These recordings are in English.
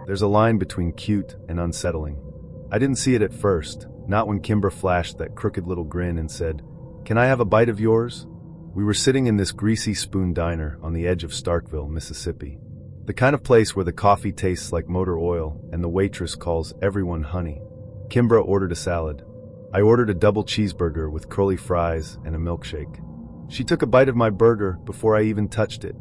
There's a line between cute and unsettling. I didn't see it at first, not when Kimber flashed that crooked little grin and said, "Can I have a bite of yours?" We were sitting in this greasy spoon diner on the edge of Starkville, Mississippi. The kind of place where the coffee tastes like motor oil and the waitress calls everyone honey. Kimber ordered a salad. I ordered a double cheeseburger with curly fries and a milkshake. She took a bite of my burger before I even touched it.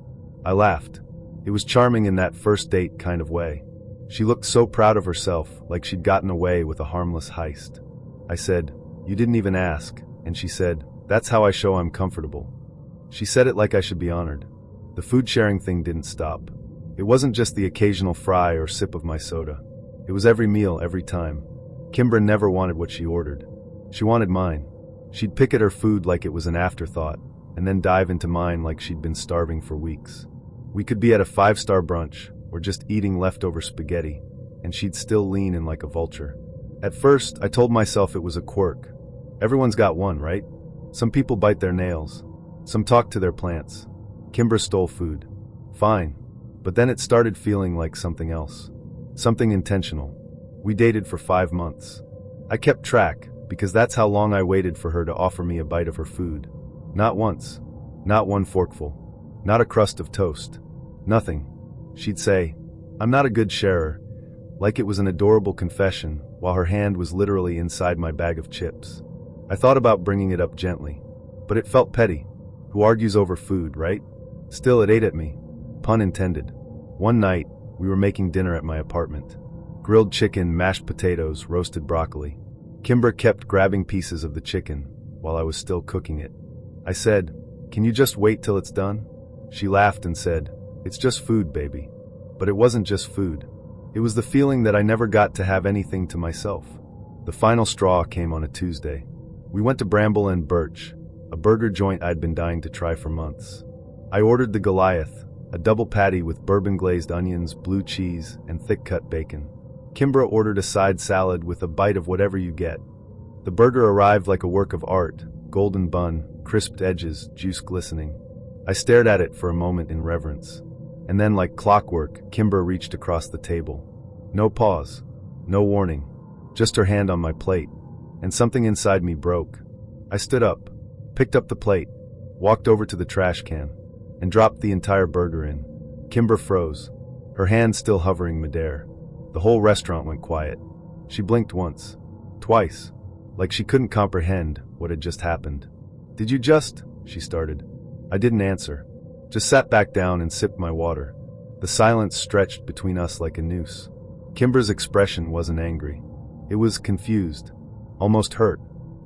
I laughed. It was charming in that first date kind of way. She looked so proud of herself, like she'd gotten away with a harmless heist. I said, "You didn't even ask," and she said, "That's how I show I'm comfortable." She said it like I should be honored. The food sharing thing didn't stop. It wasn't just the occasional fry or sip of my soda. It was every meal, every time. Kimber never wanted what she ordered. She wanted mine. She'd pick at her food like it was an afterthought, and then dive into mine like she'd been starving for weeks. We could be at a 5-star brunch, or just eating leftover spaghetti, and she'd still lean in like a vulture. At first, I told myself it was a quirk. Everyone's got one, right? Some people bite their nails. Some talk to their plants. Kimber stole food. Fine. But then it started feeling like something else. Something intentional. We dated for 5 months. I kept track, because that's how long I waited for her to offer me a bite of her food. Not once. Not one forkful. Not a crust of toast. Nothing. She'd say, "I'm not a good sharer," like it was an adorable confession, while her hand was literally inside my bag of chips. I thought about bringing it up gently, but it felt petty. Who argues over food, right? Still, it ate at me. Pun intended. One night, we were making dinner at my apartment. Grilled chicken, mashed potatoes, roasted broccoli. Kimber kept grabbing pieces of the chicken while I was still cooking it. I said, "Can you just wait till it's done?" She laughed and said, "It's just food, baby." But it wasn't just food. It was the feeling that I never got to have anything to myself. The final straw came on a Tuesday. We went to Bramble and Birch, a burger joint I'd been dying to try for months. I ordered the Goliath, a double patty with bourbon-glazed onions, blue cheese, and thick-cut bacon. Kimber ordered a side salad with a bite of whatever you get. The burger arrived like a work of art, golden bun, crisped edges, juice glistening. I stared at it for a moment in reverence. And then, like clockwork, Kimber reached across the table. No pause. No warning. Just her hand on my plate. And something inside me broke. I stood up, picked up the plate, walked over to the trash can, and dropped the entire burger in. Kimber froze, her hand still hovering midair. The whole restaurant went quiet. She blinked once, twice, like she couldn't comprehend what had just happened. "Did you just?" she started. I didn't answer, just sat back down and sipped my water. The silence stretched between us like a noose. Kimber's expression wasn't angry. It was confused, almost hurt.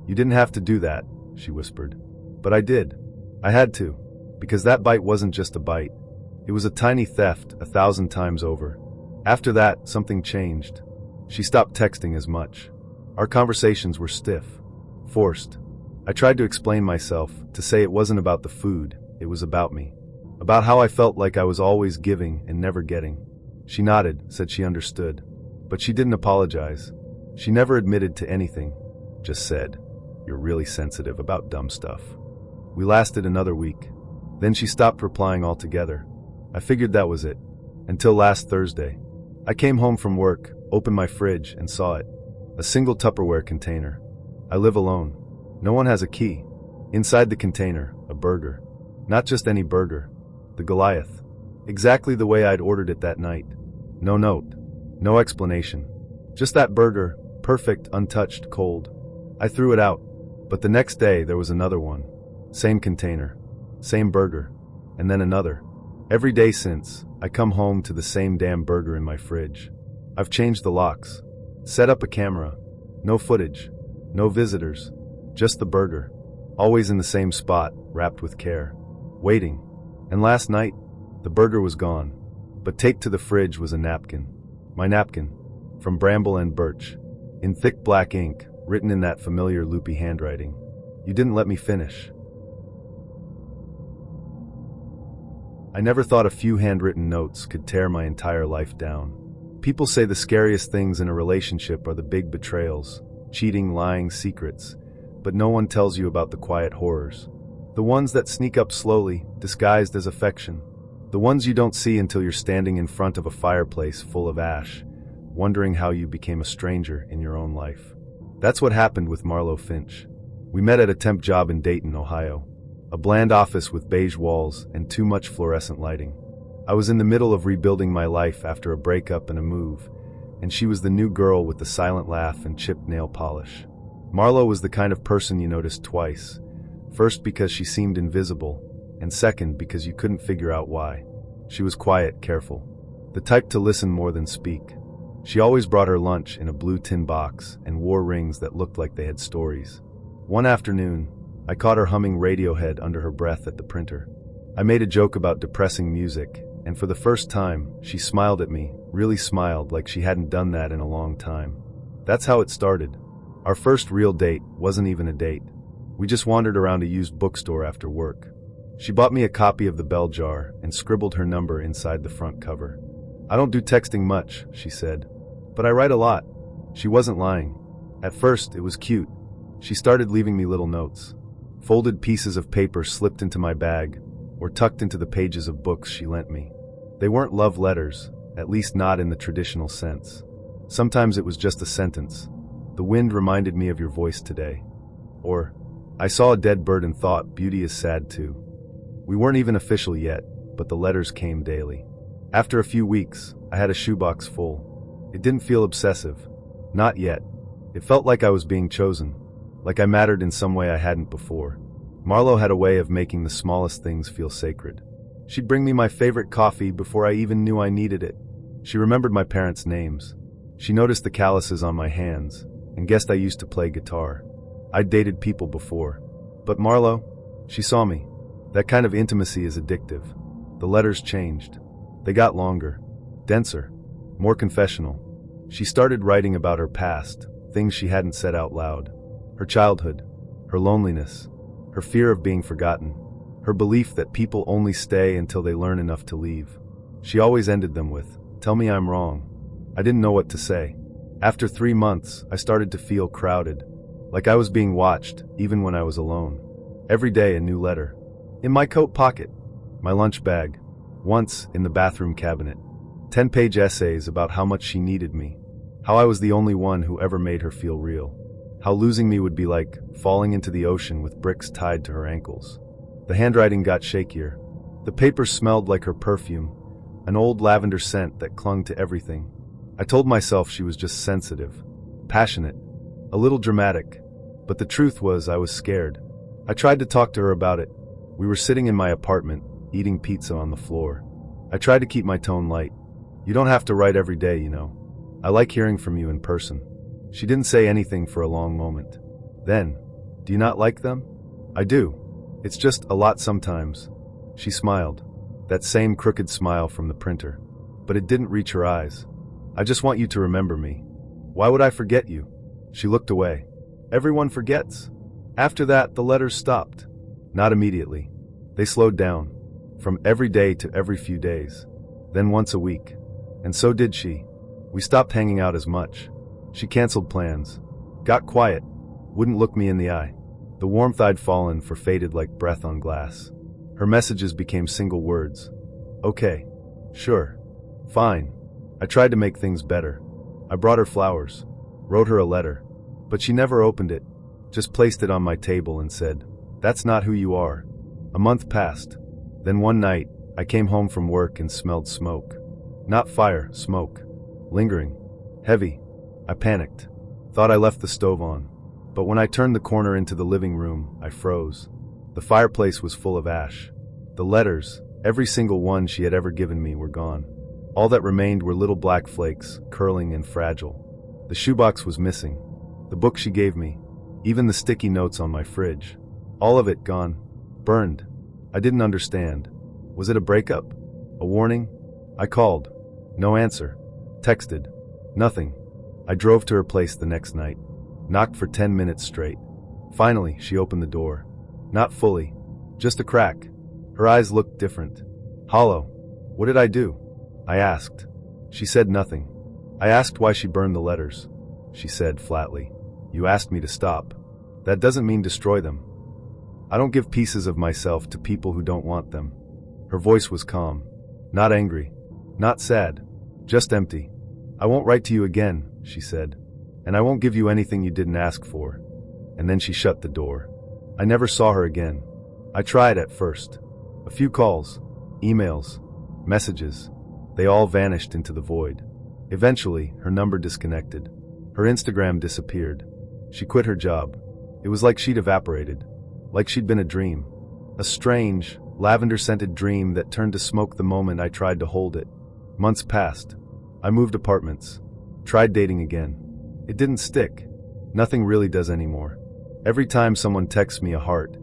"You didn't have to do that," she whispered. "But I did. I had to. Because that bite wasn't just a bite. It was a tiny theft 1,000 times over. After that, something changed. She stopped texting as much. Our conversations were stiff, forced. I tried to explain myself, to say it wasn't about the food, it was about me. About how I felt like I was always giving and never getting. She nodded, said she understood. But she didn't apologize. She never admitted to anything. Just said, "You're really sensitive about dumb stuff." We lasted another week. Then she stopped replying altogether. I figured that was it. Until last Thursday. I came home from work, opened my fridge, and saw it. A single Tupperware container. I live alone. No one has a key. Inside the container, a burger. Not just any burger. The Goliath. Exactly the way I'd ordered it that night. No note. No explanation. Just that burger, perfect, untouched, cold. I threw it out. But the next day there was another one. Same container. Same burger. And then another. Every day since, I come home to the same damn burger in my fridge. I've changed the locks. Set up a camera. No footage. No visitors. Just the burger. Always in the same spot, wrapped with care. Waiting. And last night, the burger was gone. But taped to the fridge was a napkin. My napkin. From Bramble and Birch. In thick black ink, written in that familiar loopy handwriting. "You didn't let me finish." I never thought a few handwritten notes could tear my entire life down. People say the scariest things in a relationship are the big betrayals, cheating, lying, secrets, but no one tells you about the quiet horrors. The ones that sneak up slowly, disguised as affection. The ones you don't see until you're standing in front of a fireplace full of ash, wondering how you became a stranger in your own life. That's what happened with Marlo Finch. We met at a temp job in Dayton, Ohio. A bland office with beige walls and too much fluorescent lighting. I was in the middle of rebuilding my life after a breakup and a move, and she was the new girl with the silent laugh and chipped nail polish. Marlo was the kind of person you noticed twice. First because she seemed invisible, and second because you couldn't figure out why. She was quiet, careful. The type to listen more than speak. She always brought her lunch in a blue tin box and wore rings that looked like they had stories. One afternoon, I caught her humming Radiohead under her breath at the printer. I made a joke about depressing music, and for the first time, she smiled at me, really smiled like she hadn't done that in a long time. That's how it started. Our first real date wasn't even a date. We just wandered around a used bookstore after work. She bought me a copy of The Bell Jar and scribbled her number inside the front cover. I don't do texting much, she said, but I write a lot. She wasn't lying. At first, it was cute. She started leaving me little notes. Folded pieces of paper slipped into my bag, or tucked into the pages of books she lent me. They weren't love letters, at least not in the traditional sense. Sometimes it was just a sentence. The wind reminded me of your voice today. Or, I saw a dead bird and thought beauty is sad too. We weren't even official yet, but the letters came daily. After a few weeks, I had a shoebox full. It didn't feel obsessive. Not yet. It felt like I was being chosen. Like I mattered in some way I hadn't before. Marlo had a way of making the smallest things feel sacred. She'd bring me my favorite coffee before I even knew I needed it. She remembered my parents' names. She noticed the calluses on my hands, and guessed I used to play guitar. I'd dated people before. But Marlo, she saw me. That kind of intimacy is addictive. The letters changed. They got longer, denser, more confessional. She started writing about her past, things she hadn't said out loud. Her childhood, her loneliness, her fear of being forgotten, her belief that people only stay until they learn enough to leave. She always ended them with, "Tell me I'm wrong." I didn't know what to say. After 3 months, I started to feel crowded, like I was being watched, even when I was alone. Every day a new letter. In my coat pocket, my lunch bag, once in the bathroom cabinet. 10-page essays about how much she needed me, how I was the only one who ever made her feel real. How losing me would be like falling into the ocean with bricks tied to her ankles. The handwriting got shakier. The paper smelled like her perfume, an old lavender scent that clung to everything. I told myself she was just sensitive, passionate, a little dramatic, but the truth was I was scared. I tried to talk to her about it. We were sitting in my apartment, eating pizza on the floor. I tried to keep my tone light. You don't have to write every day, you know. I like hearing from you in person. She didn't say anything for a long moment. Then, do you not like them? I do. It's just a lot sometimes. She smiled. That same crooked smile from the printer. But it didn't reach her eyes. I just want you to remember me. Why would I forget you? She looked away. Everyone forgets. After that, the letters stopped. Not immediately. They slowed down. From every day to every few days. Then once a week. And so did she. We stopped hanging out as much. She canceled plans. Got quiet. Wouldn't look me in the eye. The warmth I'd fallen for faded like breath on glass. Her messages became single words. Okay. Sure. Fine. I tried to make things better. I brought her flowers. Wrote her a letter. But she never opened it. Just placed it on my table and said, "That's not who you are." A month passed. Then one night, I came home from work and smelled smoke. Not fire, smoke. Lingering. Heavy. I panicked. Thought I left the stove on. But when I turned the corner into the living room, I froze. The fireplace was full of ash. The letters, every single one she had ever given me, were gone. All that remained were little black flakes, curling and fragile. The shoebox was missing. The book she gave me. Even the sticky notes on my fridge. All of it gone. Burned. I didn't understand. Was it a breakup? A warning? I called. No answer. Texted. Nothing. I drove to her place the next night. Knocked for 10 minutes straight. Finally, she opened the door. Not fully. Just a crack. Her eyes looked different. Hollow. What did I do? I asked. She said nothing. I asked why she burned the letters. She said flatly, "You asked me to stop. That doesn't mean destroy them. I don't give pieces of myself to people who don't want them." Her voice was calm. Not angry. Not sad. Just empty. I won't write to you again, she said. And I won't give you anything you didn't ask for. And then she shut the door. I never saw her again. I tried at first. A few calls, emails, messages. They all vanished into the void. Eventually, her number disconnected. Her Instagram disappeared. She quit her job. It was like she'd evaporated. Like she'd been a dream. A strange, lavender-scented dream that turned to smoke the moment I tried to hold it. Months passed. I moved apartments. Tried dating again. It didn't stick. Nothing really does anymore. Every time someone texts me a heart,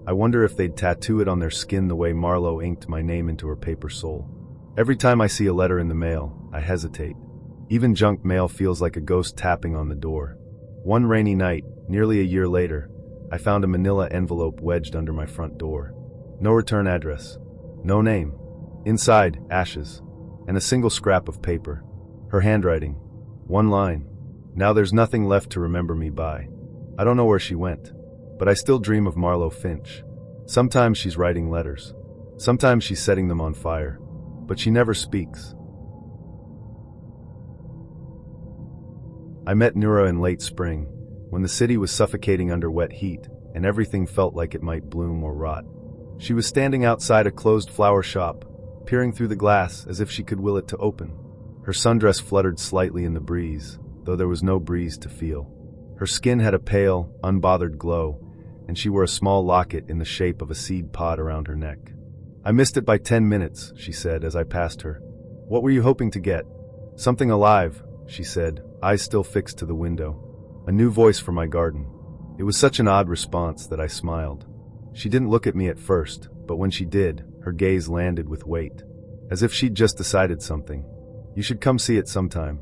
I wonder if they'd tattoo it on their skin the way Marlowe inked my name into her paper soul. Every time I see a letter in the mail, I hesitate. Even junk mail feels like a ghost tapping on the door. One rainy night, nearly a year later, I found a manila envelope wedged under my front door. No return address. No name. Inside, ashes. And a single scrap of paper. Her handwriting. One line. Now there's nothing left to remember me by. I don't know where she went, but I still dream of Marlowe Finch. Sometimes she's writing letters. Sometimes she's setting them on fire. But she never speaks. I met Nura in late spring, when the city was suffocating under wet heat, and everything felt like it might bloom or rot. She was standing outside a closed flower shop, peering through the glass as if she could will it to open. Her sundress fluttered slightly in the breeze, though there was no breeze to feel. Her skin had a pale, unbothered glow, and she wore a small locket in the shape of a seed pod around her neck. I missed it by 10 minutes, she said as I passed her. What were you hoping to get? Something alive, she said, eyes still fixed to the window. A new voice for my garden. It was such an odd response that I smiled. She didn't look at me at first, but when she did, her gaze landed with weight. As if she'd just decided something. You should come see it sometime.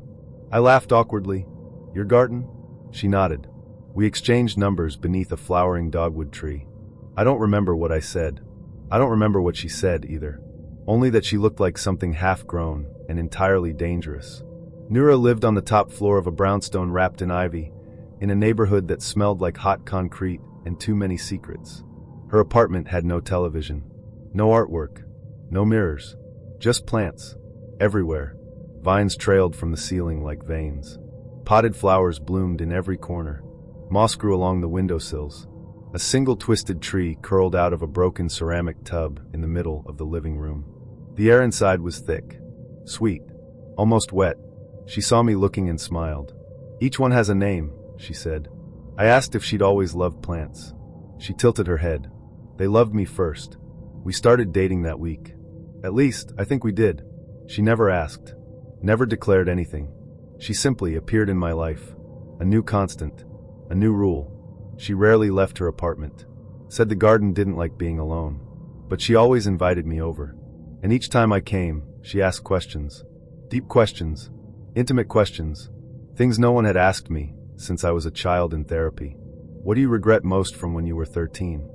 I laughed awkwardly. Your garden? She nodded. We exchanged numbers beneath a flowering dogwood tree. I don't remember what I said. I don't remember what she said either. Only that she looked like something half-grown and entirely dangerous. Nura lived on the top floor of a brownstone wrapped in ivy, in a neighborhood that smelled like hot concrete and too many secrets. Her apartment had no television, no artwork, no mirrors, just plants, everywhere. Vines trailed from the ceiling like veins. Potted flowers bloomed in every corner. Moss grew along the windowsills. A single twisted tree curled out of a broken ceramic tub in the middle of the living room. The air inside was thick, sweet, almost wet. She saw me looking and smiled. Each one has a name, she said. I asked if she'd always loved plants. She tilted her head. They loved me first. We started dating that week. At least, I think we did. She never asked, never declared anything. She simply appeared in my life. A new constant, a new rule. She rarely left her apartment. Said the garden didn't like being alone. But she always invited me over. And each time I came, she asked questions. Deep questions. Intimate questions. Things no one had asked me since I was a child in therapy. What do you regret most from when you were 13?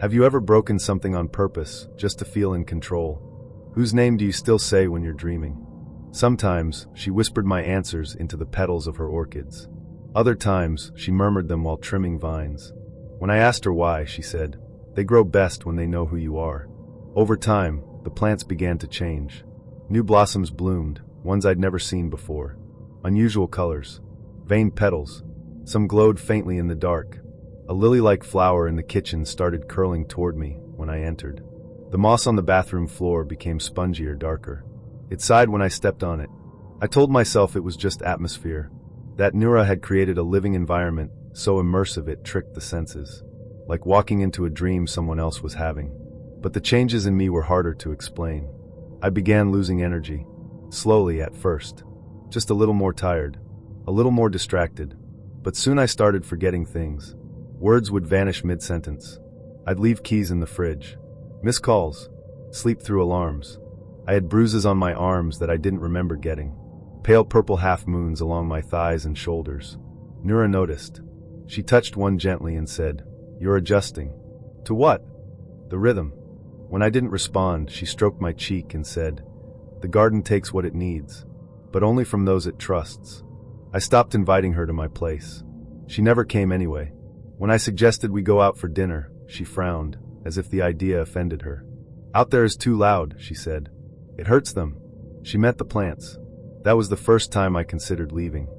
Have you ever broken something on purpose just to feel in control? Whose name do you still say when you're dreaming? Sometimes, she whispered my answers into the petals of her orchids. Other times, she murmured them while trimming vines. When I asked her why, she said, "They grow best when they know who you are." Over time, the plants began to change. New blossoms bloomed, ones I'd never seen before. Unusual colors. Veined petals. Some glowed faintly in the dark. A lily-like flower in the kitchen started curling toward me when I entered. The moss on the bathroom floor became spongier, darker. It sighed when I stepped on it. I told myself it was just atmosphere. That Nura had created a living environment so immersive it tricked the senses. Like walking into a dream someone else was having. But the changes in me were harder to explain. I began losing energy. Slowly at first. Just a little more tired. A little more distracted. But soon I started forgetting things. Words would vanish mid-sentence. I'd leave keys in the fridge. Miss calls. Sleep through alarms. I had bruises on my arms that I didn't remember getting. Pale purple half-moons along my thighs and shoulders. Nura noticed. She touched one gently and said, "You're adjusting." To what? The rhythm. When I didn't respond, she stroked my cheek and said, "The garden takes what it needs, but only from those it trusts." I stopped inviting her to my place. She never came anyway. When I suggested we go out for dinner, she frowned, as if the idea offended her. "Out there is too loud," she said. It hurts them. She meant the plants. That was the first time I considered leaving.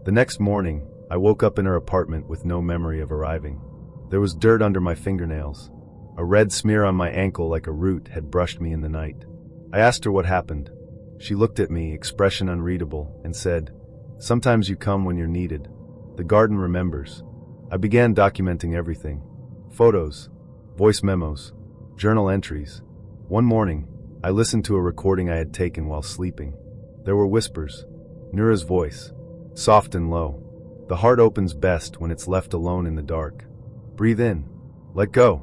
The next morning, I woke up in her apartment with no memory of arriving. There was dirt under my fingernails. A red smear on my ankle like a root had brushed me in the night. I asked her what happened. She looked at me, expression unreadable, and said, "Sometimes you come when you're needed. The garden remembers." I began documenting everything. Photos, voice memos, journal entries. One morning, I listened to a recording I had taken while sleeping. There were whispers. Nura's voice, soft and low. The heart opens best when it's left alone in the dark. Breathe in. Let go.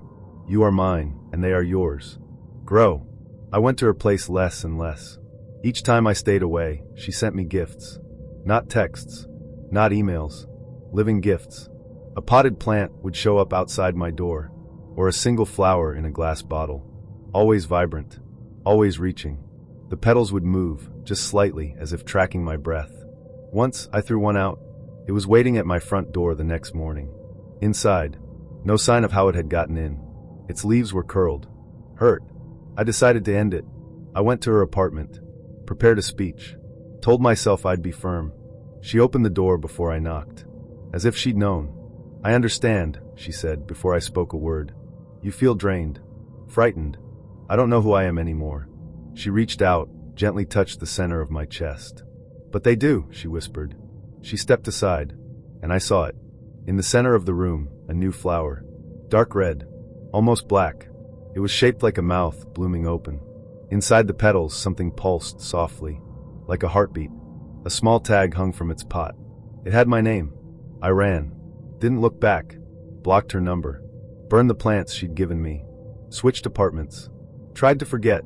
You are mine, and they are yours. Grow. I went to her place less and less. Each time I stayed away, she sent me gifts. Not texts. Not emails. Living gifts. A potted plant would show up outside my door, or a single flower in a glass bottle. Always vibrant. Always reaching. The petals would move, just slightly, as if tracking my breath. Once, I threw one out. It was waiting at my front door the next morning. Inside, no sign of how it had gotten in. Its leaves were curled. Hurt. I decided to end it. I went to her apartment. Prepared a speech. Told myself I'd be firm. She opened the door before I knocked. As if she'd known. "I understand," she said before I spoke a word. "You feel drained. Frightened. I don't know who I am anymore." She reached out, gently touched the center of my chest. "But they do," she whispered. She stepped aside, and I saw it. In the center of the room, a new flower. Dark red. Almost black. It was shaped like a mouth, blooming open. Inside the petals, something pulsed softly, like a heartbeat. A small tag hung from its pot. It had my name. I ran. Didn't look back. Blocked her number. Burned the plants she'd given me. Switched apartments. Tried to forget,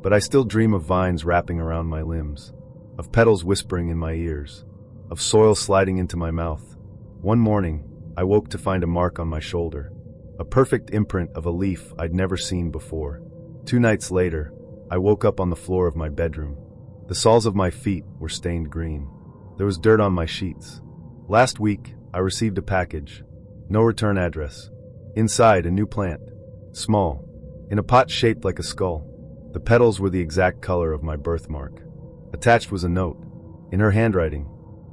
but I still dream of vines wrapping around my limbs, of petals whispering in my ears, of soil sliding into my mouth. One morning, I woke to find a mark on my shoulder, a perfect imprint of a leaf I'd never seen before. 2 nights later, I woke up on the floor of my bedroom. The soles of my feet were stained green. There was dirt on my sheets. Last week, I received a package. No return address. Inside, a new plant. Small. In a pot shaped like a skull. The petals were the exact color of my birthmark. Attached was a note. In her handwriting.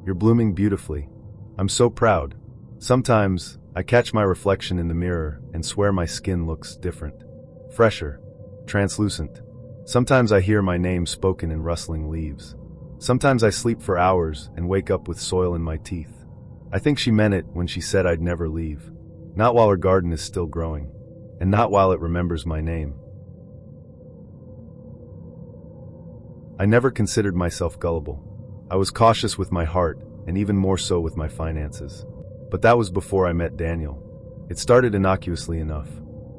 "You're blooming beautifully. I'm so proud. Sometimes, I catch my reflection in the mirror and swear my skin looks different. Fresher. Translucent. Sometimes I hear my name spoken in rustling leaves. Sometimes I sleep for hours and wake up with soil in my teeth. I think she meant it when she said I'd never leave. Not while her garden is still growing. And not while it remembers my name." I never considered myself gullible. I was cautious with my heart, and even more so with my finances. But that was before I met Daniel. It started innocuously enough.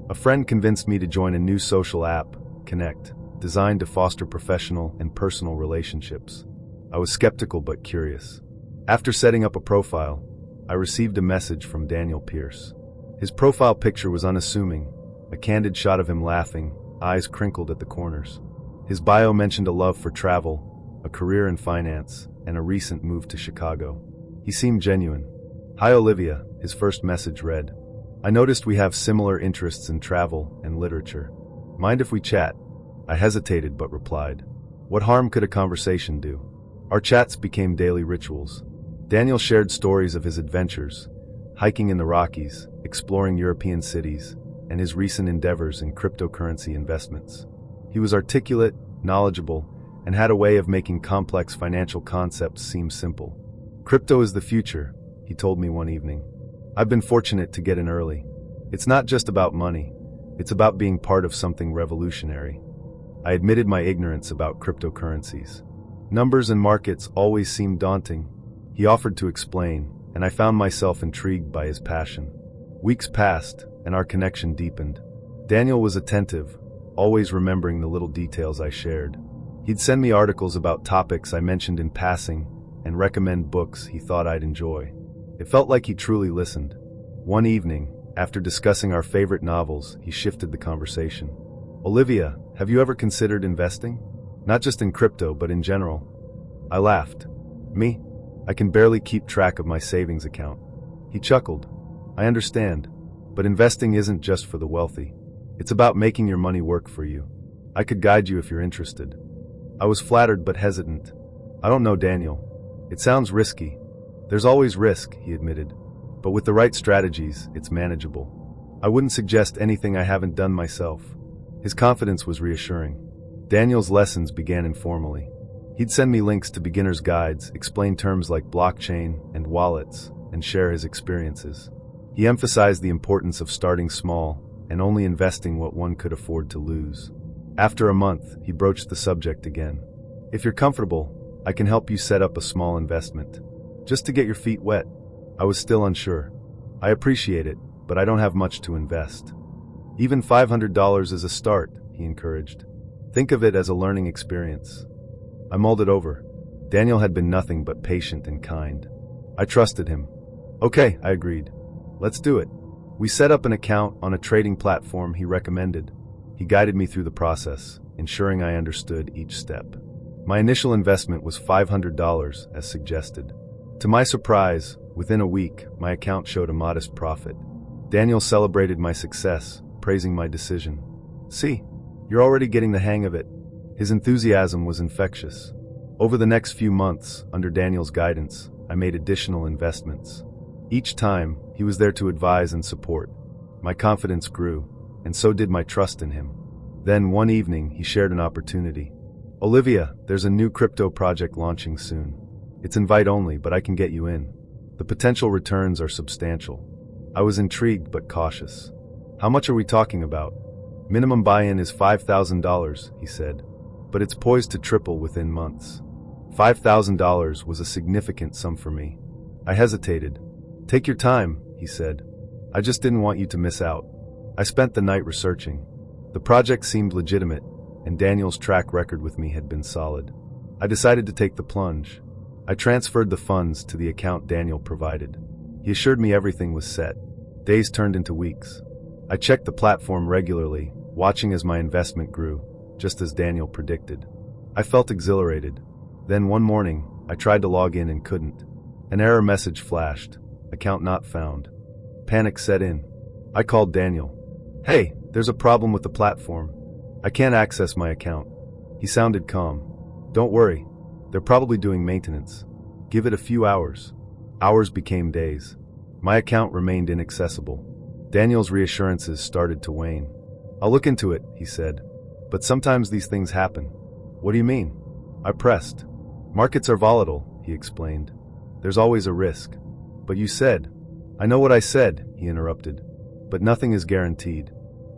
A friend convinced me to join a new social app, Connect, designed to foster professional and personal relationships. I was skeptical but curious. After setting up a profile, I received a message from Daniel Pierce. His profile picture was unassuming, a candid shot of him laughing, eyes crinkled at the corners. His bio mentioned a love for travel, a career in finance, and a recent move to Chicago. He seemed genuine. "Hi Olivia," his first message read. "I noticed we have similar interests in travel and literature. Mind if we chat?" I hesitated but replied. What harm could a conversation do? Our chats became daily rituals. Daniel shared stories of his adventures, hiking in the Rockies, exploring European cities, and his recent endeavors in cryptocurrency investments. He was articulate, knowledgeable, and had a way of making complex financial concepts seem simple. "Crypto is the future," he told me one evening. "I've been fortunate to get in early. It's not just about money, it's about being part of something revolutionary." I admitted my ignorance about cryptocurrencies. Numbers and markets always seemed daunting. He offered to explain, and I found myself intrigued by his passion. Weeks passed, and our connection deepened. Daniel was attentive, always remembering the little details I shared. He'd send me articles about topics I mentioned in passing, and recommend books he thought I'd enjoy. It felt like he truly listened. One evening, after discussing our favorite novels, he shifted the conversation. "Olivia, have you ever considered investing? Not just in crypto, but in general?" I laughed. "Me? I can barely keep track of my savings account." He chuckled. "I understand, but investing isn't just for the wealthy. It's about making your money work for you. I could guide you if you're interested." I was flattered but hesitant. I don't know, Daniel. It sounds risky. There's always risk, he admitted. But with the right strategies, it's manageable. I wouldn't suggest anything I haven't done myself. His confidence was reassuring. Daniel's lessons began informally. He'd send me links to beginner's guides, explain terms like blockchain and wallets, and share his experiences. He emphasized the importance of starting small and only investing what one could afford to lose. After a month, he broached the subject again. If you're comfortable, I can help you set up a small investment. Just to get your feet wet. I was still unsure. I appreciate it, but I don't have much to invest. Even $500 is a start, he encouraged. Think of it as a learning experience. I mulled it over. Daniel had been nothing but patient and kind. I trusted him. Okay, I agreed. Let's do it. We set up an account on a trading platform he recommended. He guided me through the process, ensuring I understood each step. My initial investment was $500, as suggested. To my surprise, within a week, my account showed a modest profit. Daniel celebrated my success, praising my decision. See, you're already getting the hang of it. His enthusiasm was infectious. Over the next few months, under Daniel's guidance, I made additional investments. Each time, he was there to advise and support. My confidence grew, and so did my trust in him. Then, one evening, he shared an opportunity. Olivia, there's a new crypto project launching soon. It's invite only, but I can get you in. The potential returns are substantial. I was intrigued but cautious. How much are we talking about? Minimum buy-in is $5,000, he said, but it's poised to triple within months. $5,000 was a significant sum for me. I hesitated. Take your time, he said. I just didn't want you to miss out. I spent the night researching. The project seemed legitimate, and Daniel's track record with me had been solid. I decided to take the plunge. I transferred the funds to the account Daniel provided. He assured me everything was set. Days turned into weeks. I checked the platform regularly, watching as my investment grew, just as Daniel predicted. I felt exhilarated. Then one morning, I tried to log in and couldn't. An error message flashed. Account not found. Panic set in. I called Daniel. Hey, there's a problem with the platform. I can't access my account. He sounded calm. Don't worry. They're probably doing maintenance. Give it a few hours. Hours became days. My account remained inaccessible. Daniel's reassurances started to wane. I'll look into it, he said. But sometimes these things happen. What do you mean? I pressed. Markets are volatile, he explained. There's always a risk. But you said. I know what I said, he interrupted. But nothing is guaranteed.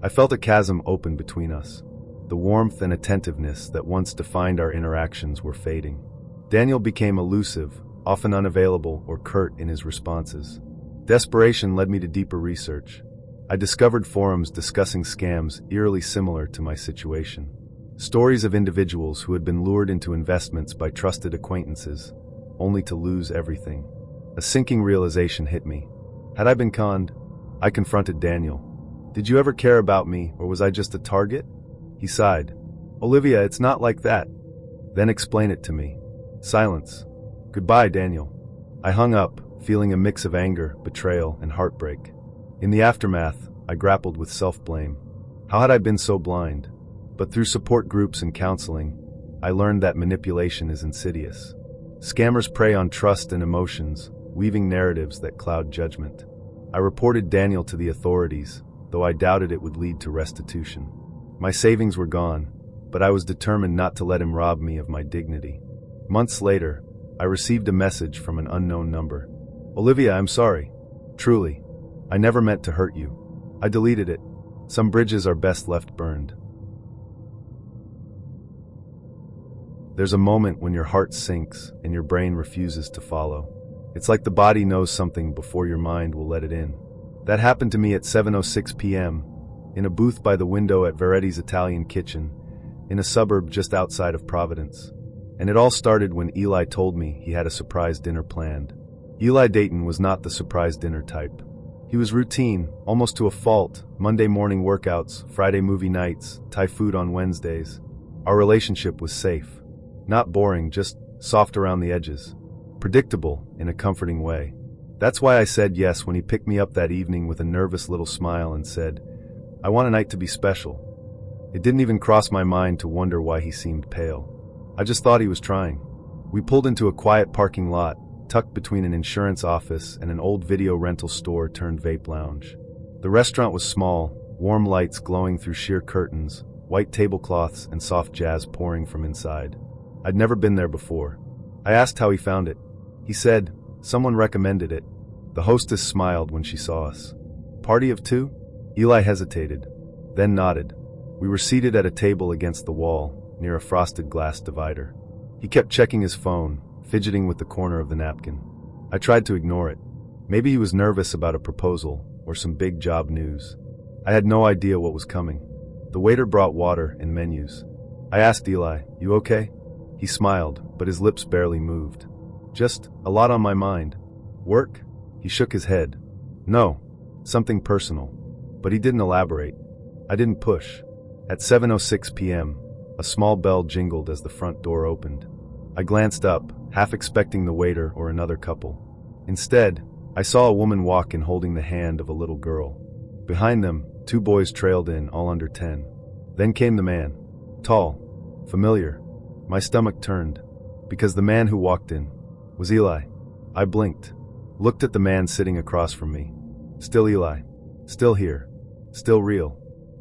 I felt a chasm open between us. The warmth and attentiveness that once defined our interactions were fading. Daniel became elusive, often unavailable or curt in his responses. Desperation led me to deeper research. I discovered forums discussing scams eerily similar to my situation. Stories of individuals who had been lured into investments by trusted acquaintances, only to lose everything. A sinking realization hit me. Had I been conned? I confronted Daniel. Did you ever care about me, or was I just a target? He sighed. Olivia, it's not like that. Then explain it to me. Silence. Goodbye, Daniel. I hung up, feeling a mix of anger, betrayal, and heartbreak. In the aftermath, I grappled with self-blame. How had I been so blind? But through support groups and counseling, I learned that manipulation is insidious. Scammers prey on trust and emotions, weaving narratives that cloud judgment. I reported Daniel to the authorities, though I doubted it would lead to restitution. My savings were gone, but I was determined not to let him rob me of my dignity. Months later, I received a message from an unknown number. Olivia, I'm sorry. Truly. I never meant to hurt you. I deleted it. Some bridges are best left burned. There's a moment when your heart sinks and your brain refuses to follow. It's like the body knows something before your mind will let it in. That happened to me at 7:06 p.m., in a booth by the window at Veretti's Italian Kitchen, in a suburb just outside of Providence. And it all started when Eli told me he had a surprise dinner planned. Eli Dayton was not the surprise dinner type. He was routine, almost to a fault: Monday morning workouts, Friday movie nights, Thai food on Wednesdays. Our relationship was safe. Not boring, just soft around the edges. Predictable, in a comforting way. That's why I said yes when he picked me up that evening with a nervous little smile and said, I want a night to be special. It didn't even cross my mind to wonder why he seemed pale. I just thought he was trying. We pulled into a quiet parking lot, tucked between an insurance office and an old video rental store turned vape lounge. The restaurant was small, warm lights glowing through sheer curtains, white tablecloths and soft jazz pouring from inside. I'd never been there before. I asked how he found it. He said, someone recommended it. The hostess smiled when she saw us. Party of two? Eli hesitated, then nodded. We were seated at a table against the wall, near a frosted glass divider. He kept checking his phone, fidgeting with the corner of the napkin. I tried to ignore it. Maybe he was nervous about a proposal or some big job news. I had no idea what was coming. The waiter brought water and menus. I asked Eli, "You okay?" He smiled, but his lips barely moved. "Just a lot on my mind." "Work?" He shook his head. "No, something personal." But he didn't elaborate. I didn't push. At 7:06 p.m., a small bell jingled as the front door opened. I glanced up, half expecting the waiter or another couple. Instead, I saw a woman walk in holding the hand of a little girl. Behind them, 2 boys trailed in, all under 10. Then came the man. Tall. Familiar. My stomach turned. Because the man who walked in was Eli. I blinked. Looked at the man sitting across from me. Still Eli. Still here. Still real.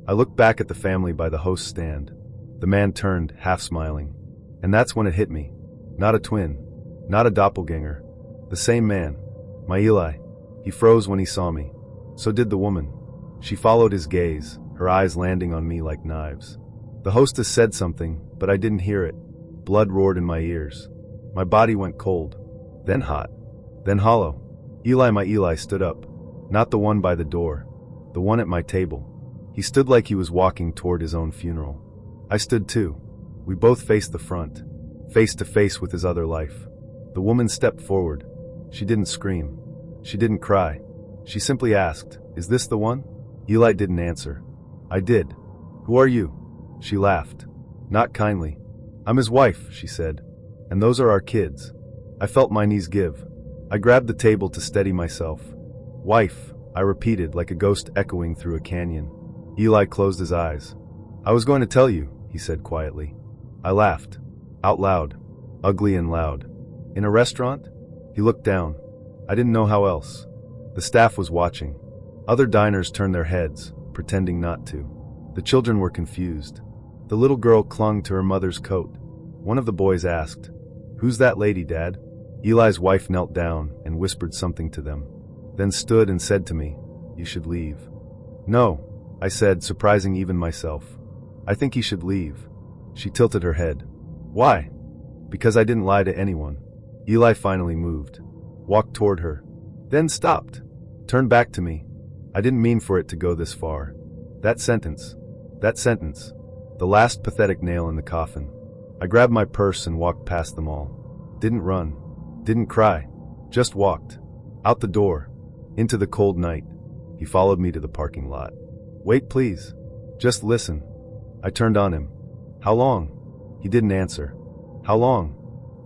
I looked back at the family by the host stand. The man turned, half smiling. And that's when it hit me. Not a twin. Not a doppelganger. The same man. My Eli. He froze when he saw me. So did the woman. She followed his gaze, her eyes landing on me like knives. The hostess said something, but I didn't hear it. Blood roared in my ears. My body went cold. Then hot. Then hollow. Eli, my Eli, stood up. Not the one by the door. The one at my table. He stood like he was walking toward his own funeral. I stood too. We both faced the front. Face to face with his other life. The woman stepped forward. She didn't scream. She didn't cry. She simply asked, "Is this the one?" Eli didn't answer. I did. "Who are you?" She laughed. Not kindly. "I'm his wife," she said. "And those are our kids." I felt my knees give. I grabbed the table to steady myself. "Wife," I repeated like a ghost echoing through a canyon. Eli closed his eyes. "I was going to tell you," he said quietly. I laughed. Out loud. Ugly and loud. "In a restaurant?" He looked down. I didn't know how else. The staff was watching. Other diners turned their heads, pretending not to. The children were confused. The little girl clung to her mother's coat. One of the boys asked, "Who's that lady, Dad?" Eli's wife knelt down and whispered something to them, then stood and said to me, "You should leave." "No," I said, surprising even myself. "I think he should leave." She tilted her head. "Why?" "Because I didn't lie to anyone." Eli finally moved. Walked toward her. Then stopped. Turned back to me. I didn't mean for it to go this far. That sentence. The last pathetic nail in the coffin. I grabbed my purse and walked past them all. Didn't run. Didn't cry. Just walked. Out the door. Into the cold night. He followed me to the parking lot. "Wait, please. Just listen." I turned on him. "How long?" He didn't answer. "How long?"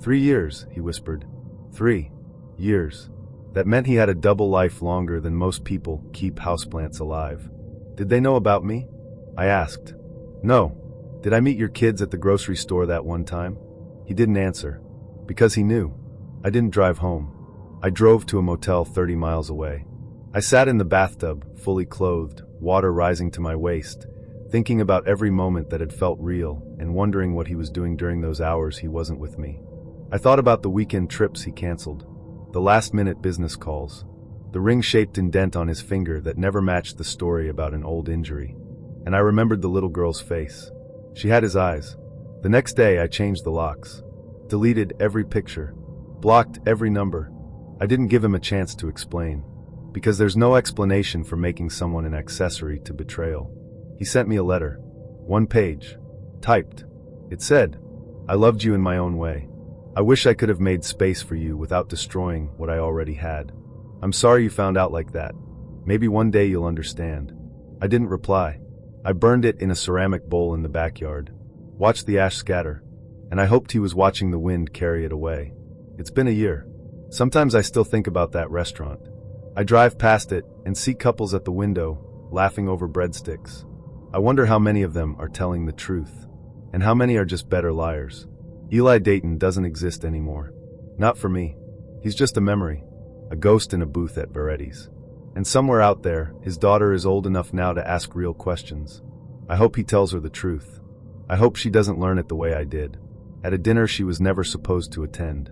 3 years, he whispered. 3 years. That meant he had a double life longer than most people keep houseplants alive. "Did they know about me?" I asked. "No." "Did I meet your kids at the grocery store that one time?" He didn't answer. Because he knew. I didn't drive home. I drove to a motel 30 miles away. I sat in the bathtub, fully clothed, water rising to my waist, thinking about every moment that had felt real and wondering what he was doing during those hours he wasn't with me. I thought about the weekend trips he canceled, the last-minute business calls, the ring-shaped indent on his finger that never matched the story about an old injury. And I remembered the little girl's face. She had his eyes. The next day I changed the locks. Deleted every picture. Blocked every number. I didn't give him a chance to explain. Because there's no explanation for making someone an accessory to betrayal. He sent me a letter. 1 page. Typed. It said, "I loved you in my own way. I wish I could have made space for you without destroying what I already had. I'm sorry you found out like that. Maybe one day you'll understand." I didn't reply. I burned it in a ceramic bowl in the backyard. Watched the ash scatter. And I hoped he was watching the wind carry it away. It's been a year. Sometimes I still think about that restaurant. I drive past it and see couples at the window, laughing over breadsticks. I wonder how many of them are telling the truth, and how many are just better liars. Eli Dayton doesn't exist anymore. Not for me. He's just a memory, a ghost in a booth at Veretti's. And somewhere out there, his daughter is old enough now to ask real questions. I hope he tells her the truth. I hope she doesn't learn it the way I did, at a dinner she was never supposed to attend.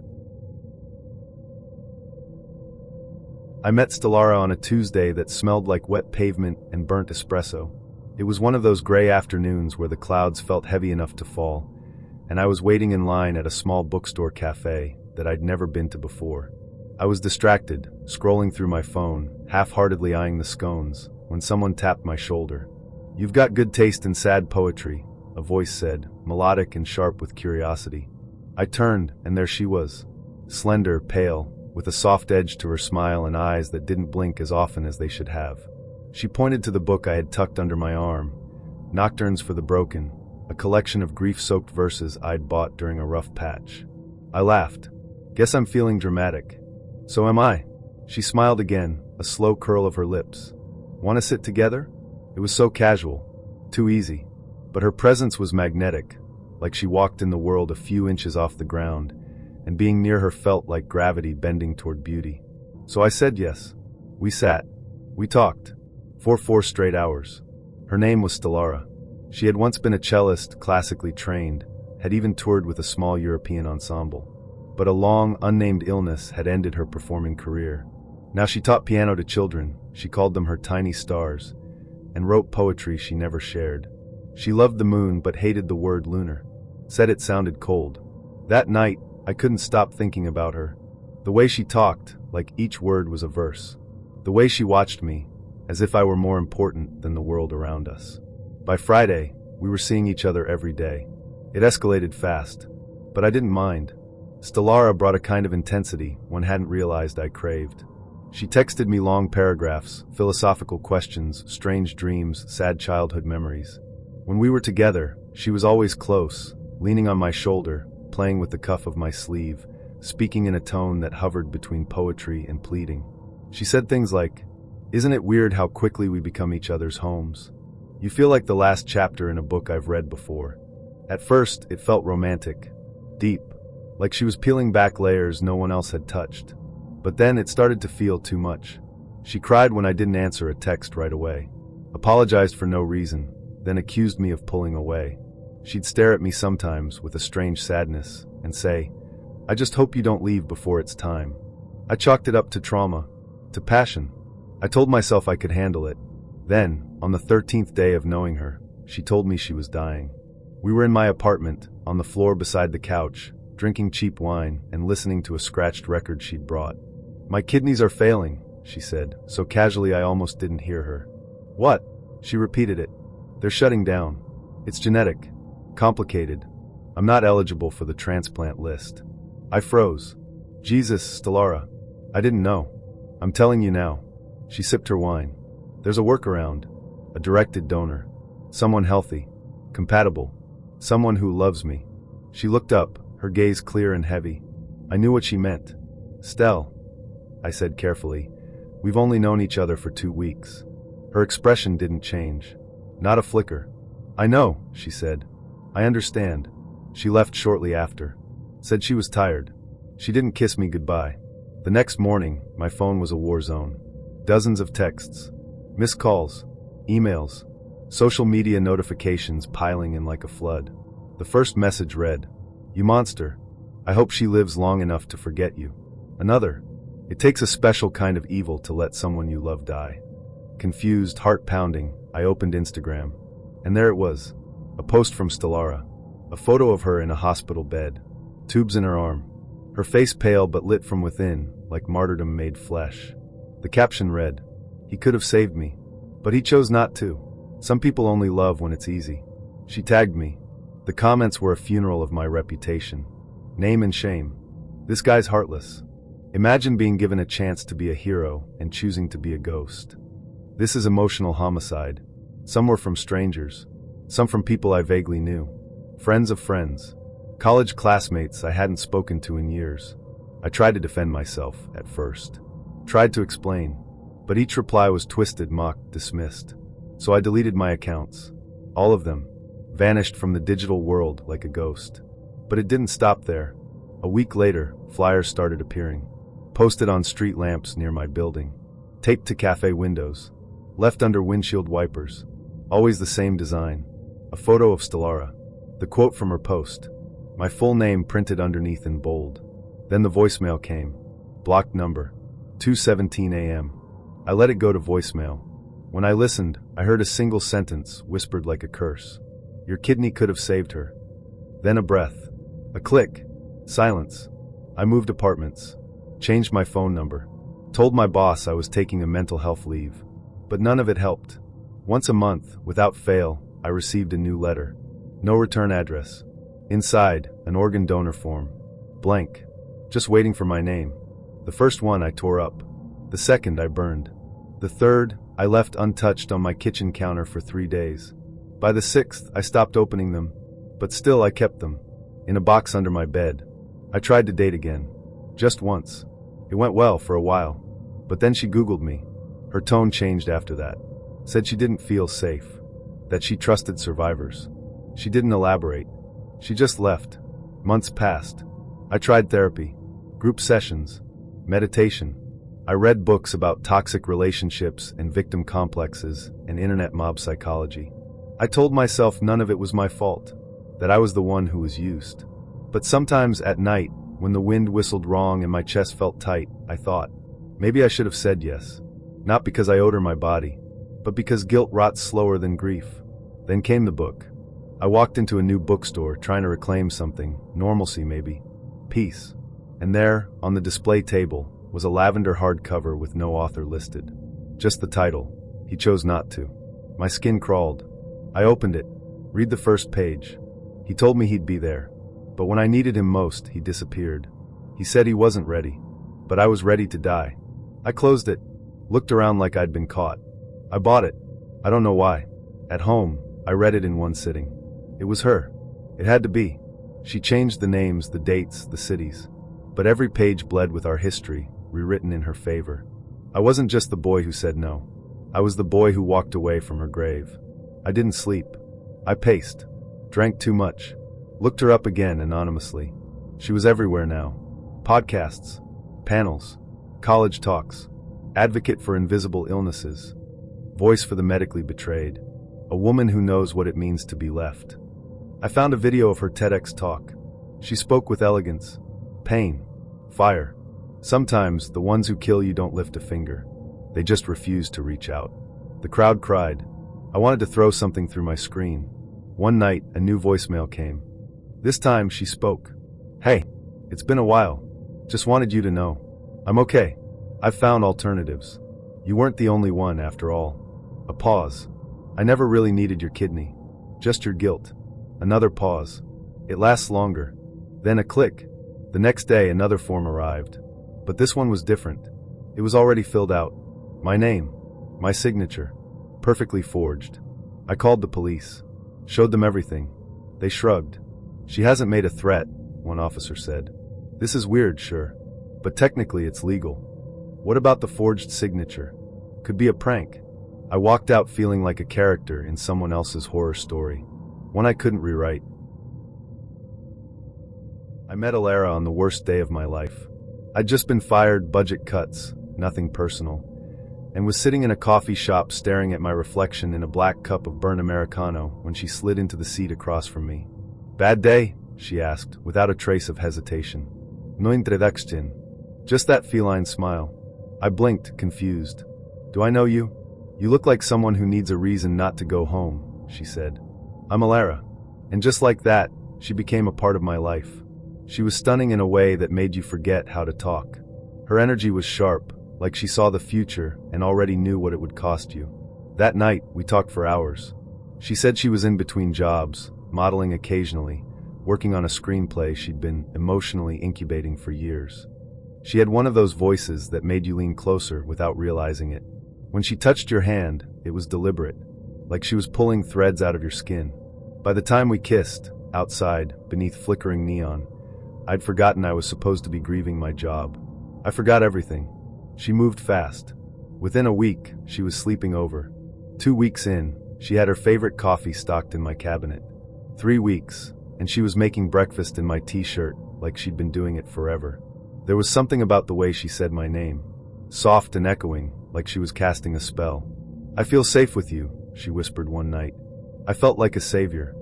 I met Stellara on a Tuesday that smelled like wet pavement and burnt espresso. It was one of those gray afternoons where the clouds felt heavy enough to fall, and I was waiting in line at a small bookstore cafe that I'd never been to before. I was distracted, scrolling through my phone, half-heartedly eyeing the scones, when someone tapped my shoulder. "You've got good taste in sad poetry," a voice said, melodic and sharp with curiosity. I turned, and there she was, slender, pale, with a soft edge to her smile and eyes that didn't blink as often as they should have. She pointed to the book I had tucked under my arm, Nocturnes for the Broken, a collection of grief-soaked verses I'd bought during a rough patch. I laughed. "Guess I'm feeling dramatic." "So am I." She smiled again, a slow curl of her lips. "Want to sit together?" It was so casual, too easy. But her presence was magnetic, like she walked in the world a few inches off the ground, and being near her felt like gravity bending toward beauty. So I said yes. We sat. We talked. For 4 straight hours. Her name was Stellara. She had once been a cellist, classically trained, had even toured with a small European ensemble. But a long, unnamed illness had ended her performing career. Now she taught piano to children, she called them her tiny stars, and wrote poetry she never shared. She loved the moon but hated the word lunar, said it sounded cold. That night, I couldn't stop thinking about her. The way she talked, like each word was a verse. The way she watched me, as if I were more important than the world around us. By Friday, we were seeing each other every day. It escalated fast, but I didn't mind. Stellara brought a kind of intensity one hadn't realized I craved. She texted me long paragraphs, philosophical questions, strange dreams, sad childhood memories. When we were together, she was always close, leaning on my shoulder, playing with the cuff of my sleeve, speaking in a tone that hovered between poetry and pleading. She said things like, "Isn't it weird how quickly we become each other's homes? You feel like the last chapter in a book I've read before." At first, it felt romantic, deep, like she was peeling back layers no one else had touched. But then it started to feel too much. She cried when I didn't answer a text right away, apologized for no reason, then accused me of pulling away. She'd stare at me sometimes with a strange sadness and say, "I just hope you don't leave before it's time." I chalked it up to trauma, to passion. I told myself I could handle it. Then, on the 13th day of knowing her, she told me she was dying. We were in my apartment, on the floor beside the couch, drinking cheap wine and listening to a scratched record she'd brought. "My kidneys are failing," she said, so casually I almost didn't hear her. "What?" She repeated it. "They're shutting down. It's genetic. Complicated. I'm not eligible for the transplant list." I froze. "Jesus, Stellara. I didn't know. I'm telling you now." She sipped her wine. "There's a workaround. A directed donor. Someone healthy. Compatible. Someone who loves me." She looked up, her gaze clear and heavy. I knew what she meant. "Stell," I said carefully, "we've only known each other for 2 weeks." Her expression didn't change. Not a flicker. "I know," she said. "I understand." She left shortly after. Said she was tired. She didn't kiss me goodbye. The next morning, my phone was a war zone. Dozens of texts. Missed calls. Emails. Social media notifications piling in like a flood. The first message read, "You monster. I hope she lives long enough to forget you." Another, "It takes a special kind of evil to let someone you love die." Confused, heart pounding, I opened Instagram. And there it was. A post from Stellara. A photo of her in a hospital bed. Tubes in her arm. Her face pale but lit from within, like martyrdom made flesh. The caption read, "He could have saved me, but he chose not to. Some people only love when it's easy." She tagged me. The comments were a funeral of my reputation. Name and shame. This guy's heartless. Imagine being given a chance to be a hero and choosing to be a ghost. This is emotional homicide. Some were from strangers. Some from people I vaguely knew. Friends of friends. College classmates I hadn't spoken to in years. I tried to defend myself, at first. Tried to explain. But each reply was twisted, mocked, dismissed. So I deleted my accounts. All of them. Vanished from the digital world like a ghost. But it didn't stop there. A week later, flyers started appearing. Posted on street lamps near my building. Taped to cafe windows. Left under windshield wipers. Always the same design. A photo of Stellara. The quote from her post. My full name printed underneath in bold. Then the voicemail came. Blocked number. 2:17 a.m. I let it go to voicemail. When I listened, I heard a single sentence whispered like a curse. Your kidney could have saved her. Then a breath. A click. Silence. I moved apartments. Changed my phone number. Told my boss I was taking a mental health leave. But none of it helped. Once a month, without fail, I received a new letter. No return address. Inside, an organ donor form. Blank. Just waiting for my name. The first one I tore up. The second I burned. The third, I left untouched on my kitchen counter for 3 days. By the sixth, I stopped opening them. But still I kept them. In a box under my bed. I tried to date again. Just once. It went well for a while. But then she Googled me. Her tone changed after that. Said she didn't feel safe. That she trusted survivors. She didn't elaborate. She just left. Months passed. I tried therapy. Group sessions. Meditation. I read books about toxic relationships and victim complexes and internet mob psychology. I told myself none of it was my fault. That I was the one who was used. But sometimes at night, when the wind whistled wrong and my chest felt tight, I thought, maybe I should have said yes. Not because I owed her my body, but because guilt rots slower than grief. Then came the book. I walked into a new bookstore trying to reclaim something, normalcy maybe, peace. And there, on the display table, was a lavender hardcover with no author listed. Just the title. He chose not to. My skin crawled. I opened it. Read the first page. He told me he'd be there. But when I needed him most, he disappeared. He said he wasn't ready. But I was ready to die. I closed it. Looked around like I'd been caught. I bought it. I don't know why. At home, I read it in one sitting. It was her. It had to be. She changed the names, the dates, the cities. But every page bled with our history, rewritten in her favor. I wasn't just the boy who said no. I was the boy who walked away from her grave. I didn't sleep. I paced. Drank too much. Looked her up again anonymously. She was everywhere now. Podcasts. Panels. College talks. Advocate for invisible illnesses. Voice for the medically betrayed. A woman who knows what it means to be left. I found a video of her TEDx talk. She spoke with elegance. Pain. Fire. Sometimes, the ones who kill you don't lift a finger. They just refuse to reach out. The crowd cried. I wanted to throw something through my screen. One night, a new voicemail came. This time, she spoke. Hey, it's been a while. Just wanted you to know. I'm okay. I've found alternatives. You weren't the only one, after all. A pause. I never really needed your kidney. Just your guilt. Another pause. It lasts longer. Then a click. The next day, another form arrived. But this one was different. It was already filled out. My name. My signature. Perfectly forged. I called the police. Showed them everything. They shrugged. She hasn't made a threat, one officer said. This is weird, sure. But technically it's legal. What about the forged signature? Could be a prank. I walked out feeling like a character in someone else's horror story. One I couldn't rewrite. I met Alara on the worst day of my life. I'd just been fired, budget cuts, nothing personal, and was sitting in a coffee shop staring at my reflection in a black cup of burnt Americano when she slid into the seat across from me. Bad day? She asked, without a trace of hesitation. No introduction. Just that feline smile. I blinked, confused. Do I know you? You look like someone who needs a reason not to go home, she said. I'm Alara. And just like that, she became a part of my life. She was stunning in a way that made you forget how to talk. Her energy was sharp, like she saw the future and already knew what it would cost you. That night, we talked for hours. She said she was in between jobs, modeling occasionally, working on a screenplay she'd been emotionally incubating for years. She had one of those voices that made you lean closer without realizing it. When she touched your hand, it was deliberate, like she was pulling threads out of your skin. By the time we kissed, outside, beneath flickering neon, I'd forgotten I was supposed to be grieving my job. I forgot everything. She moved fast. Within a week, she was sleeping over. 2 weeks in, she had her favorite coffee stocked in my cabinet. 3 weeks, and she was making breakfast in my t-shirt like she'd been doing it forever. There was something about the way she said my name, soft and echoing, like she was casting a spell. "I feel safe with you," she whispered one night. I felt like a savior.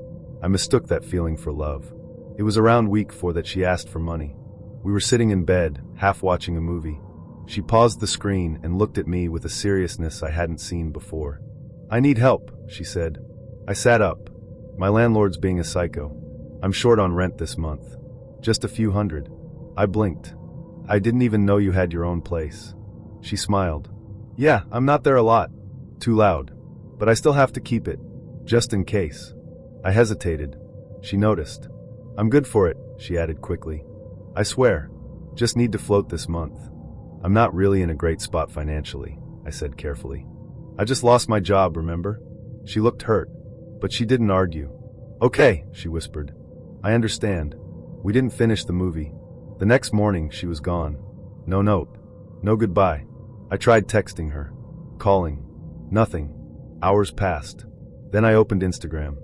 I mistook that feeling for love. It was around week 4 that she asked for money. We were sitting in bed, half watching a movie. She paused the screen and looked at me with a seriousness I hadn't seen before. "I need help," she said. I sat up. "My landlord's being a psycho. I'm short on rent this month. Just a few hundred." I blinked. "I didn't even know you had your own place." She smiled. "Yeah, I'm not there a lot. Too loud. But I still have to keep it. Just in case." I hesitated. She noticed. "I'm good for it," she added quickly. "I swear. Just need to float this month." "I'm not really in a great spot financially," I said carefully. "I just lost my job, remember?" She looked hurt, but she didn't argue. "Okay," she whispered. "I understand." We didn't finish the movie. The next morning, she was gone. No note. No goodbye. I tried texting her. Calling. Nothing. Hours passed. Then I opened Instagram.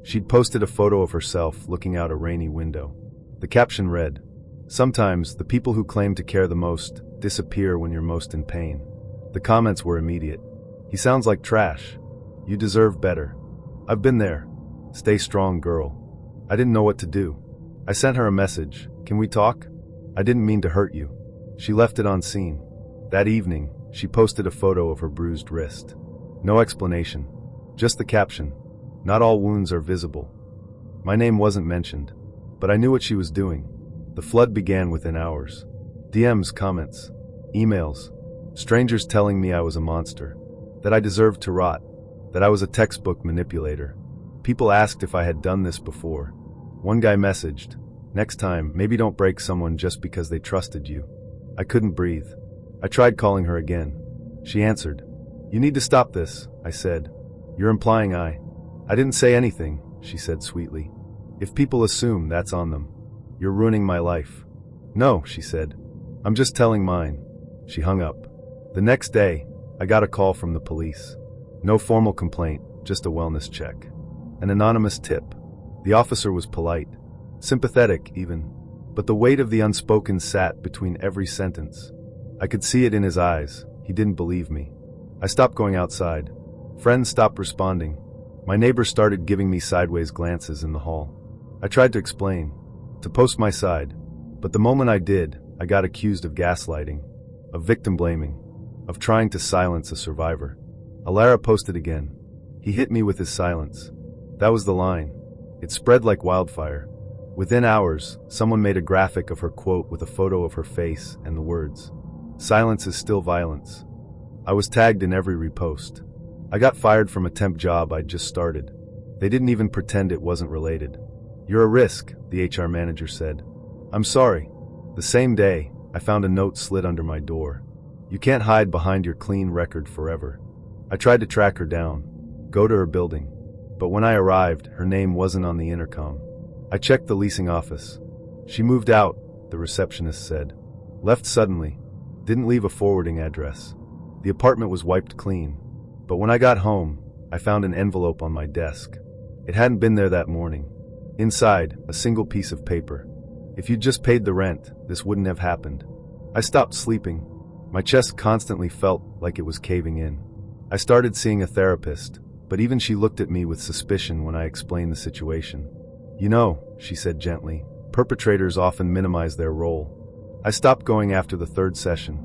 She'd posted a photo of herself looking out a rainy window. The caption read, "Sometimes the people who claim to care the most disappear when you're most in pain." The comments were immediate. "He sounds like trash. You deserve better. I've been there. Stay strong, girl." I didn't know what to do. I sent her a message. "Can we talk? I didn't mean to hurt you." She left it unseen. That evening, she posted a photo of her bruised wrist. No explanation. Just the caption, "Not all wounds are visible." My name wasn't mentioned, but I knew what she was doing. The flood began within hours. DMs, comments, emails, strangers telling me I was a monster, that I deserved to rot, that I was a textbook manipulator. People asked if I had done this before. One guy messaged, "Next time, maybe don't break someone just because they trusted you." I couldn't breathe. I tried calling her again. She answered. "You need to stop this," I said. "You're implying I didn't say anything," she said sweetly. "If people assume, that's on them. You're ruining my life." "No," she said. "I'm just telling mine." She hung up. The next day, I got a call from the police. No formal complaint, just a wellness check. An anonymous tip. The officer was polite, sympathetic even, but the weight of the unspoken sat between every sentence. I could see it in his eyes. He didn't believe me. I stopped going outside. Friends stopped responding. My neighbor started giving me sideways glances in the hall. I tried to explain, to post my side, but the moment I did, I got accused of gaslighting, of victim blaming, of trying to silence a survivor. Alara posted again. He hit me with his silence. That was the line. It spread like wildfire. Within hours, someone made a graphic of her quote with a photo of her face and the words, "Silence is still violence." I was tagged in every repost. I got fired from a temp job I'd just started. They didn't even pretend it wasn't related. "You're a risk," the HR manager said. "I'm sorry." The same day, I found a note slid under my door. "You can't hide behind your clean record forever." I tried to track her down, go to her building. But when I arrived, her name wasn't on the intercom. I checked the leasing office. "She moved out," the receptionist said. "Left suddenly. Didn't leave a forwarding address." The apartment was wiped clean. But when I got home, I found an envelope on my desk. It hadn't been there that morning. Inside, a single piece of paper. "If you'd just paid the rent, this wouldn't have happened." I stopped sleeping. My chest constantly felt like it was caving in. I started seeing a therapist, but even she looked at me with suspicion when I explained the situation. "You know," she said gently, "perpetrators often minimize their role." I stopped going after the third session.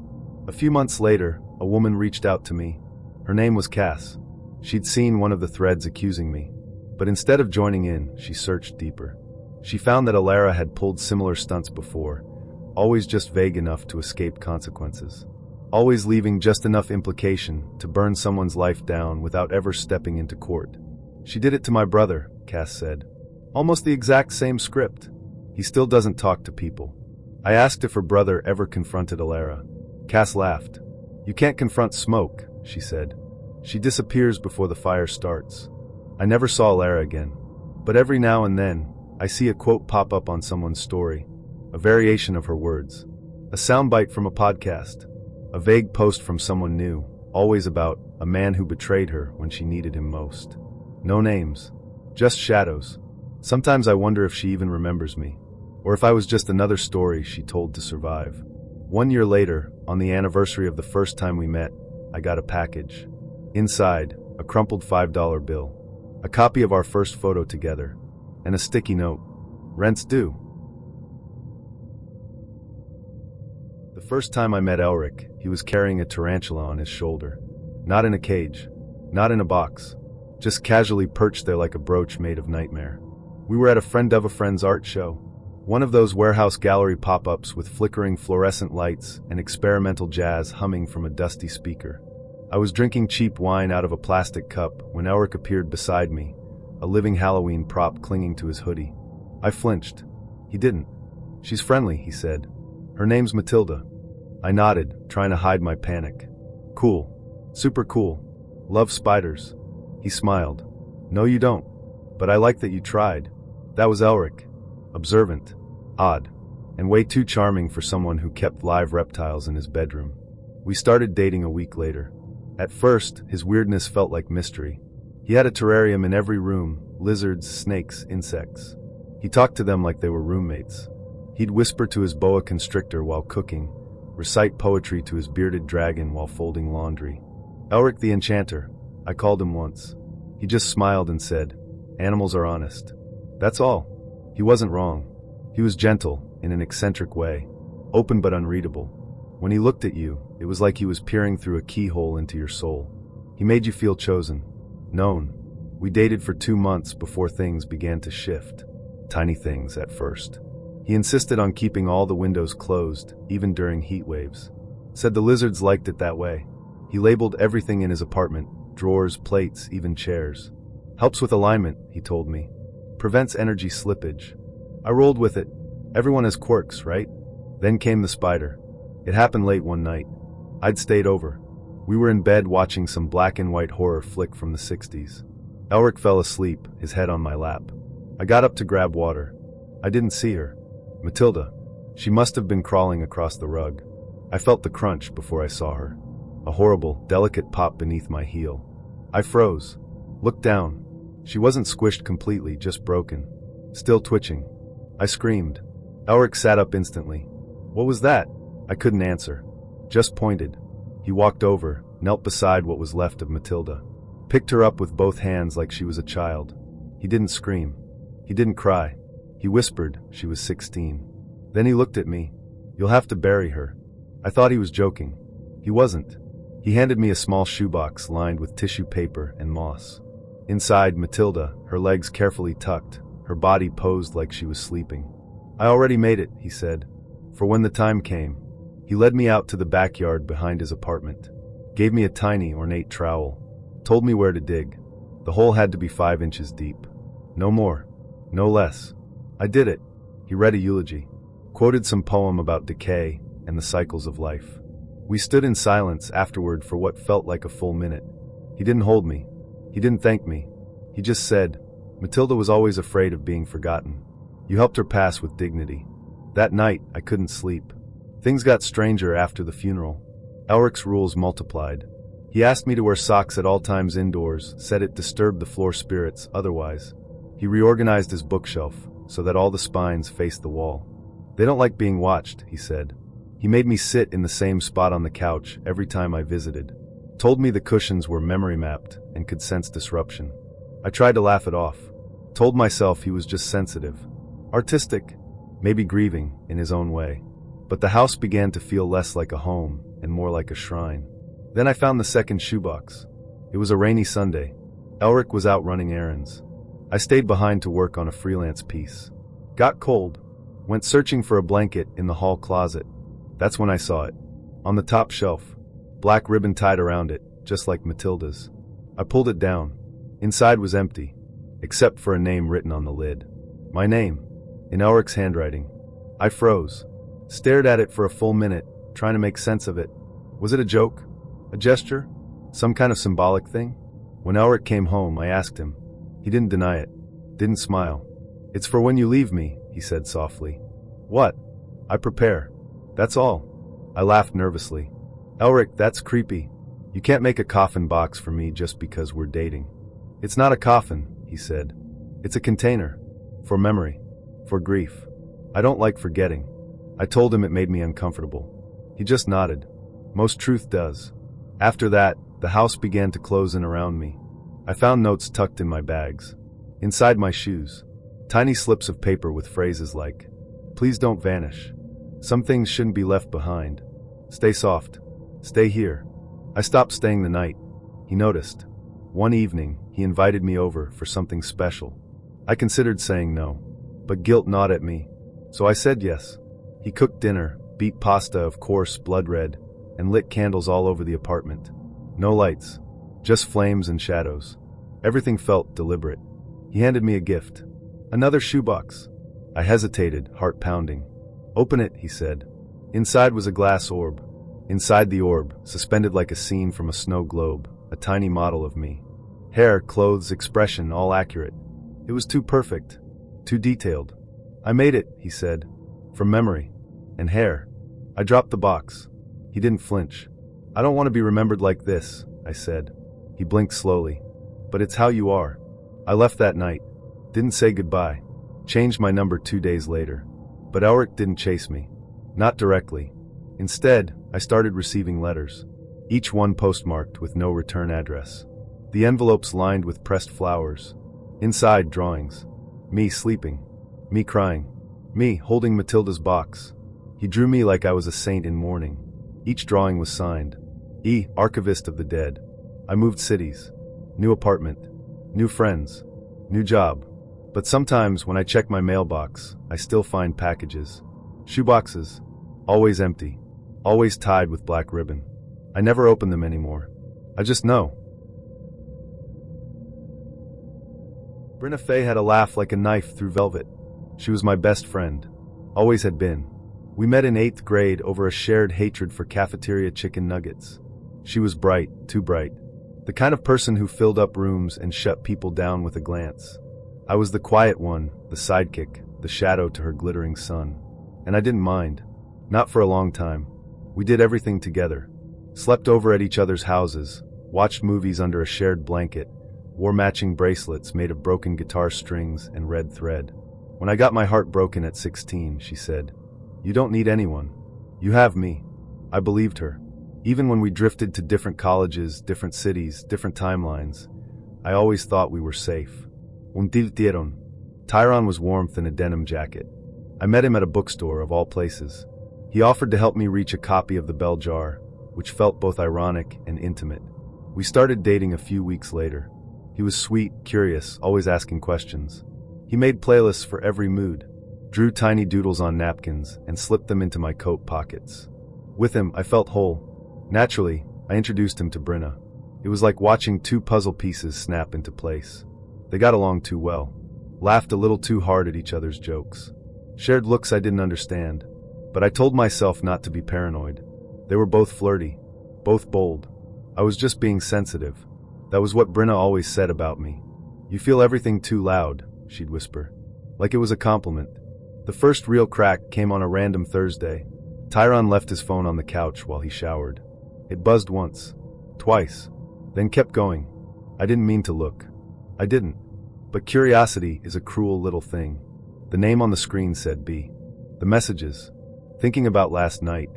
A few months later, a woman reached out to me. Her name was Cass. She'd seen one of the threads accusing me. But instead of joining in, she searched deeper. She found that Alara had pulled similar stunts before, always just vague enough to escape consequences. Always leaving just enough implication to burn someone's life down without ever stepping into court. "She did it to my brother," Cass said. "Almost the exact same script. He still doesn't talk to people." I asked if her brother ever confronted Alara. Cass laughed. "You can't confront smoke," she said. "She disappears before the fire starts." I never saw Alara again. But every now and then, I see a quote pop up on someone's story. A variation of her words. A soundbite from a podcast. A vague post from someone new, always about a man who betrayed her when she needed him most. No names. Just shadows. Sometimes I wonder if she even remembers me, or if I was just another story she told to survive. 1 year later, on the anniversary of the first time we met, I got a package. Inside, a crumpled $5 bill, a copy of our first photo together, and a sticky note. Rent's due. The first time I met Elric, he was carrying a tarantula on his shoulder. Not in a cage, not in a box, just casually perched there like a brooch made of nightmare. We were at a friend of a friend's art show, one of those warehouse gallery pop-ups with flickering fluorescent lights and experimental jazz humming from a dusty speaker. I was drinking cheap wine out of a plastic cup when Elric appeared beside me, a living Halloween prop clinging to his hoodie. I flinched. He didn't. "She's friendly," he said. "Her name's Matilda." I nodded, trying to hide my panic. "Cool. Super cool. Love spiders." He smiled. "No, you don't. But I like that you tried." That was Elric. Observant, odd, and way too charming for someone who kept live reptiles in his bedroom. We started dating a week later. At first, his weirdness felt like mystery. He had a terrarium in every room, lizards, snakes, insects. He talked to them like they were roommates. He'd whisper to his boa constrictor while cooking, recite poetry to his bearded dragon while folding laundry. Elric the Enchanter, I called him once. He just smiled and said, "Animals are honest." That's all. He wasn't wrong. He was gentle, in an eccentric way, open but unreadable. When he looked at you, it was like he was peering through a keyhole into your soul. He made you feel chosen, known. We dated for 2 months before things began to shift. Tiny things at first. He insisted on keeping all the windows closed, even during heat waves. Said the lizards liked it that way. He labeled everything in his apartment, drawers, plates, even chairs. "Helps with alignment," he told me. "Prevents energy slippage." I rolled with it. Everyone has quirks, right? Then came the spider. It happened late one night. I'd stayed over. We were in bed watching some black and white horror flick from the 60s. Elric fell asleep, his head on my lap. I got up to grab water. I didn't see her. Matilda. She must have been crawling across the rug. I felt the crunch before I saw her. A horrible, delicate pop beneath my heel. I froze. Looked down. She wasn't squished completely, just broken. Still twitching. I screamed. Elric sat up instantly. "What was that?" I couldn't answer. Just pointed. He walked over, knelt beside what was left of Matilda. Picked her up with both hands like she was a child. He didn't scream. He didn't cry. He whispered she was 16. Then he looked at me. "You'll have to bury her." I thought he was joking. He wasn't. He handed me a small shoebox lined with tissue paper and moss. Inside, Matilda, her legs carefully tucked, her body posed like she was sleeping. "I already made it," he said, "for when the time came." He led me out to the backyard behind his apartment. Gave me a tiny, ornate trowel. Told me where to dig. The hole had to be 5 inches deep. No more. No less. I did it. He read a eulogy. Quoted some poem about decay and the cycles of life. We stood in silence afterward for what felt like a full minute. He didn't hold me. He didn't thank me. He just said, "Matilda was always afraid of being forgotten. You helped her pass with dignity." That night, I couldn't sleep. Things got stranger after the funeral. Elric's rules multiplied. He asked me to wear socks at all times indoors, said it disturbed the floor spirits otherwise. He reorganized his bookshelf so that all the spines faced the wall. "They don't like being watched," he said. He made me sit in the same spot on the couch every time I visited. Told me the cushions were memory mapped and could sense disruption. I tried to laugh it off. Told myself he was just sensitive. Artistic, maybe grieving in his own way. But the house began to feel less like a home and more like a shrine. Then I found the second shoebox. It was a rainy Sunday. Elric was out running errands. I stayed behind to work on a freelance piece. Got cold. Went searching for a blanket in the hall closet. That's when I saw it. On the top shelf. Black ribbon tied around it, just like Matilda's. I pulled it down. Inside was empty, except for a name written on the lid. My name, in Elric's handwriting. I froze. Stared at it for a full minute, trying to make sense of it. Was it a joke? A gesture? Some kind of symbolic thing? When Elric came home, I asked him. He didn't deny it. Didn't smile. "It's for when you leave me," he said softly. "What?" "I prepare. That's all." I laughed nervously. "Elric, that's creepy. You can't make a coffin box for me just because we're dating." "It's not a coffin," he said. "It's a container. For memory. For grief. I don't like forgetting. I told him it made me uncomfortable. He just nodded. Most truth does. After that, the house began to close in around me. I found notes tucked in my bags. Inside my shoes. Tiny slips of paper with phrases like, "Please don't vanish. Some things shouldn't be left behind. Stay soft. Stay here." I stopped staying the night. He noticed. One evening, he invited me over for something special. I considered saying no, but guilt gnawed at me, so I said yes. He cooked dinner, beat pasta of course blood red, and lit candles all over the apartment. No lights, just flames and shadows. Everything felt deliberate. He handed me a gift. Another shoebox. I hesitated, heart pounding. "Open it," he said. Inside was a glass orb. Inside the orb, suspended like a scene from a snow globe, a tiny model of me. Hair, clothes, expression, all accurate. It was too perfect, too detailed. "I made it," he said, "from memory. And hair." I dropped the box. He didn't flinch. "I don't want to be remembered like this," I said. He blinked slowly. "But it's how you are." I left that night. Didn't say goodbye. Changed my number 2 days later. But Elric didn't chase me. Not directly. Instead, I started receiving letters. Each one postmarked with no return address. The envelopes lined with pressed flowers. Inside, drawings. Me sleeping. Me crying. Me holding Matilda's box. He drew me like I was a saint in mourning. Each drawing was signed. E. Archivist of the Dead. I moved cities. New apartment. New friends. New job. But sometimes when I check my mailbox, I still find packages. Shoeboxes. Always empty. Always tied with black ribbon. I never open them anymore. I just know. Brenna Faye had a laugh like a knife through velvet. She was my best friend. Always had been. We met in 8th grade over a shared hatred for cafeteria chicken nuggets. She was bright, too bright. The kind of person who filled up rooms and shut people down with a glance. I was the quiet one, the sidekick, the shadow to her glittering sun. And I didn't mind. Not for a long time. We did everything together. Slept over at each other's houses, watched movies under a shared blanket, wore matching bracelets made of broken guitar strings and red thread. When I got my heart broken at 16, she said, "You don't need anyone. You have me." I believed her. Even when we drifted to different colleges, different cities, different timelines, I always thought we were safe. Untitled. Tyron was warmth in a denim jacket. I met him at a bookstore of all places. He offered to help me reach a copy of The Bell Jar, which felt both ironic and intimate. We started dating a few weeks later. He was sweet, curious, always asking questions. He made playlists for every mood, drew tiny doodles on napkins, and slipped them into my coat pockets. With him, I felt whole. Naturally, I introduced him to Brenna. It was like watching two puzzle pieces snap into place. They got along too well. Laughed a little too hard at each other's jokes. Shared looks I didn't understand. But I told myself not to be paranoid. They were both flirty. Both bold. I was just being sensitive. That was what Brenna always said about me. "You feel everything too loud," she'd whisper. Like it was a compliment. The first real crack came on a random Thursday. Tyron left his phone on the couch while he showered. It buzzed once. Twice. Then kept going. I didn't mean to look. I didn't. But curiosity is a cruel little thing. The name on the screen said B. The messages. Thinking about last night.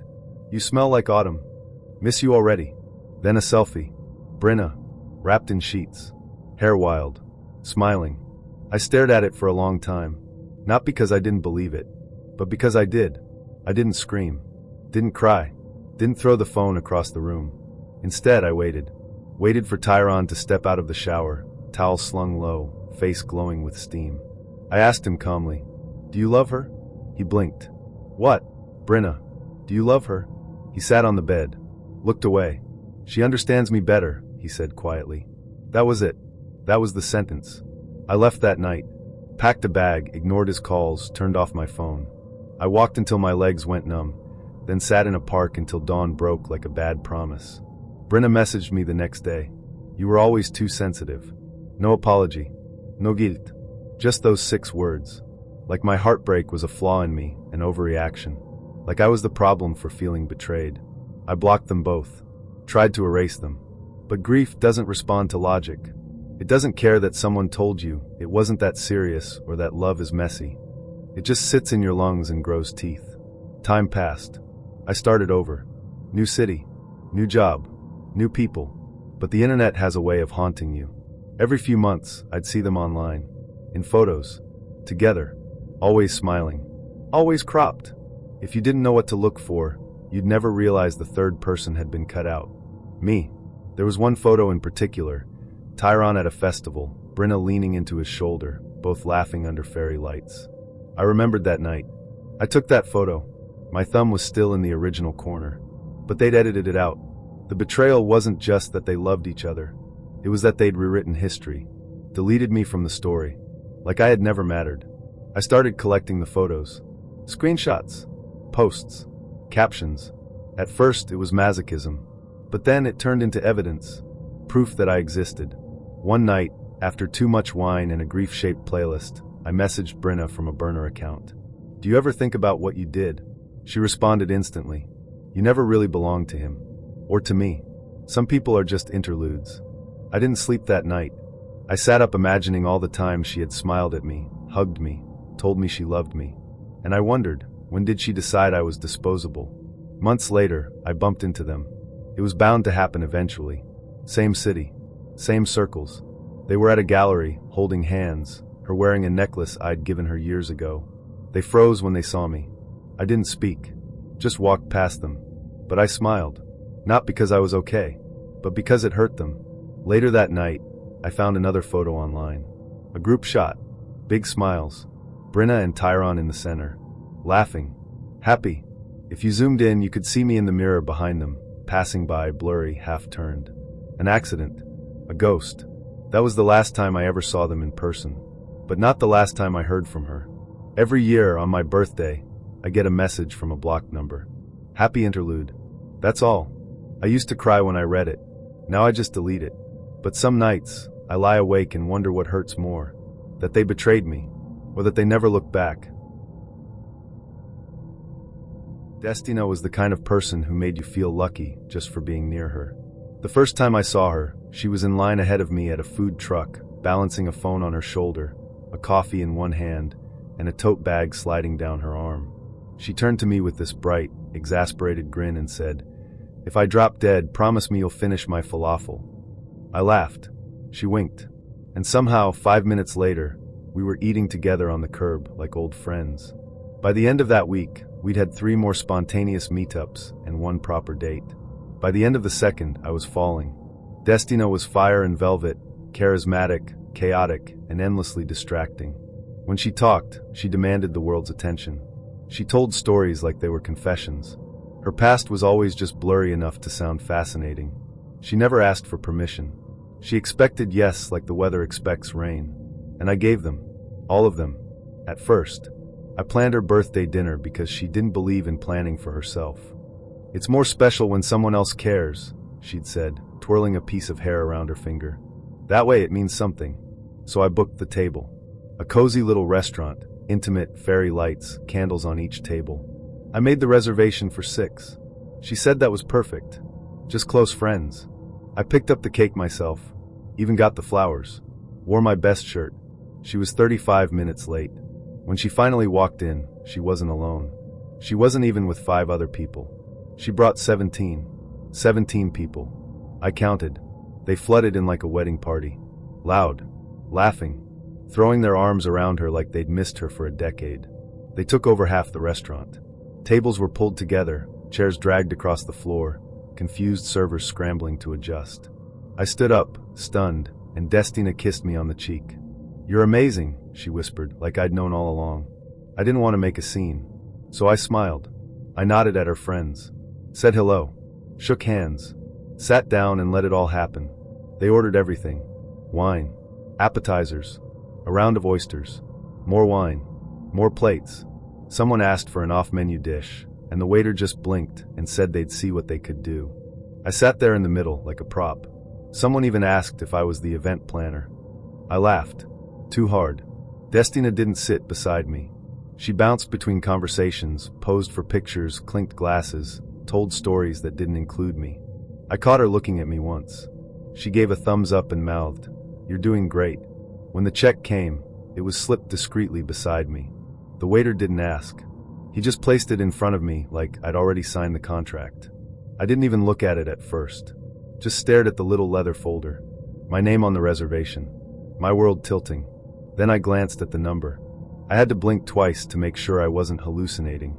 "You smell like autumn. Miss you already." Then a selfie. Brenna. Wrapped in sheets. Hair wild. Smiling. I stared at it for a long time. Not because I didn't believe it, but because I did. I didn't scream. Didn't cry. Didn't throw the phone across the room. Instead, I waited. Waited for Tyron to step out of the shower, towel slung low, face glowing with steam. I asked him calmly, "Do you love her?" He blinked. "What?" "Brenna. Do you love her?" He sat on the bed. Looked away. "She understands me better," he said quietly. That was it. That was the sentence. I left that night. Packed a bag, ignored his calls, turned off my phone. I walked until my legs went numb, then sat in a park until dawn broke like a bad promise. Brenna messaged me the next day. "You were always too sensitive." No apology. No guilt. Just those 6 words. Like my heartbreak was a flaw in me, an overreaction. Like I was the problem for feeling betrayed. I blocked them both. Tried to erase them. But grief doesn't respond to logic. It doesn't care that someone told you it wasn't that serious or that love is messy. It just sits in your lungs and grows teeth. Time passed. I started over. New city, new job, new people. But the internet has a way of haunting you. Every few months, I'd see them online. In photos. Together. Always smiling. Always cropped. If you didn't know what to look for, you'd never realize the third person had been cut out. Me. There was one photo in particular. Tyron at a festival, Brenna leaning into his shoulder, both laughing under fairy lights. I remembered that night. I took that photo. My thumb was still in the original corner. But they'd edited it out. The betrayal wasn't just that they loved each other. It was that they'd rewritten history. Deleted me from the story. Like I had never mattered. I started collecting the photos. Screenshots. Posts. Captions. At first, it was masochism. But then it turned into evidence. Proof that I existed. One night, after too much wine and a grief-shaped playlist, I messaged Brenna from a burner account. "Do you ever think about what you did?" She responded instantly. "You never really belonged to him. Or to me. Some people are just interludes." I didn't sleep that night. I sat up imagining all the times she had smiled at me, hugged me, told me she loved me. And I wondered, when did she decide I was disposable? Months later, I bumped into them. It was bound to happen eventually. Same city. Same circles. They were at a gallery, holding hands, her wearing a necklace I'd given her years ago. They froze when they saw me. I didn't speak. Just walked past them. But I smiled. Not because I was okay, but because it hurt them. Later that night, I found another photo online. A group shot. Big smiles. Brenna and Tyron in the center. Laughing. Happy. If you zoomed in, you could see me in the mirror behind them, passing by, blurry, half-turned. An accident. A ghost. That was the last time I ever saw them in person. But not the last time I heard from her. Every year, on my birthday, I get a message from a blocked number. Happy interlude. That's all. I used to cry when I read it. Now I just delete it. But some nights, I lie awake and wonder what hurts more. That they betrayed me, or that they never looked back. Destina was the kind of person who made you feel lucky just for being near her. The first time I saw her, she was in line ahead of me at a food truck, balancing a phone on her shoulder, a coffee in one hand, and a tote bag sliding down her arm. She turned to me with this bright, exasperated grin and said, "If I drop dead, promise me you'll finish my falafel." I laughed. She winked. And somehow, 5 minutes later, we were eating together on the curb like old friends. By the end of that week, we'd had 3 more spontaneous meetups and 1 proper date. By the end of the second, I was falling. Destina was fire and velvet, charismatic, chaotic, and endlessly distracting. When she talked, she demanded the world's attention. She told stories like they were confessions. Her past was always just blurry enough to sound fascinating. She never asked for permission. She expected yes like the weather expects rain. And I gave them. All of them. At first. I planned her birthday dinner because she didn't believe in planning for herself. "It's more special when someone else cares," she'd said, twirling a piece of hair around her finger. "That way it means something." So I booked the table. A cozy little restaurant, intimate, fairy lights, candles on each table. I made the reservation for 6. She said that was perfect. Just close friends. I picked up the cake myself. Even got the flowers. Wore my best shirt. She was 35 minutes late. When she finally walked in, she wasn't alone. She wasn't even with 5 other people. She brought 17. 17 people. I counted. They flooded in like a wedding party. Loud. Laughing. Throwing their arms around her like they'd missed her for a decade. They took over half the restaurant. Tables were pulled together, chairs dragged across the floor, confused servers scrambling to adjust. I stood up, stunned, and Destina kissed me on the cheek. "You're amazing," she whispered, like I'd known all along. I didn't want to make a scene, so I smiled. I nodded at her friends, said hello, shook hands, sat down and let it all happen. They ordered everything. Wine, appetizers, a round of oysters, more wine, more plates. Someone asked for an off-menu dish, and the waiter just blinked and said they'd see what they could do. I sat there in the middle like a prop. Someone even asked if I was the event planner. I laughed. Too hard. Destina didn't sit beside me. She bounced between conversations, posed for pictures, clinked glasses, told stories that didn't include me. I caught her looking at me once. She gave a thumbs up and mouthed, You're doing great." When the check came, it was slipped discreetly beside me. The waiter didn't ask. He just placed it in front of me like I'd already signed the contract. I didn't even look at it at first. Just stared at the little leather folder. My name on the reservation. My world tilting. Then I glanced at the number. I had to blink twice to make sure I wasn't hallucinating.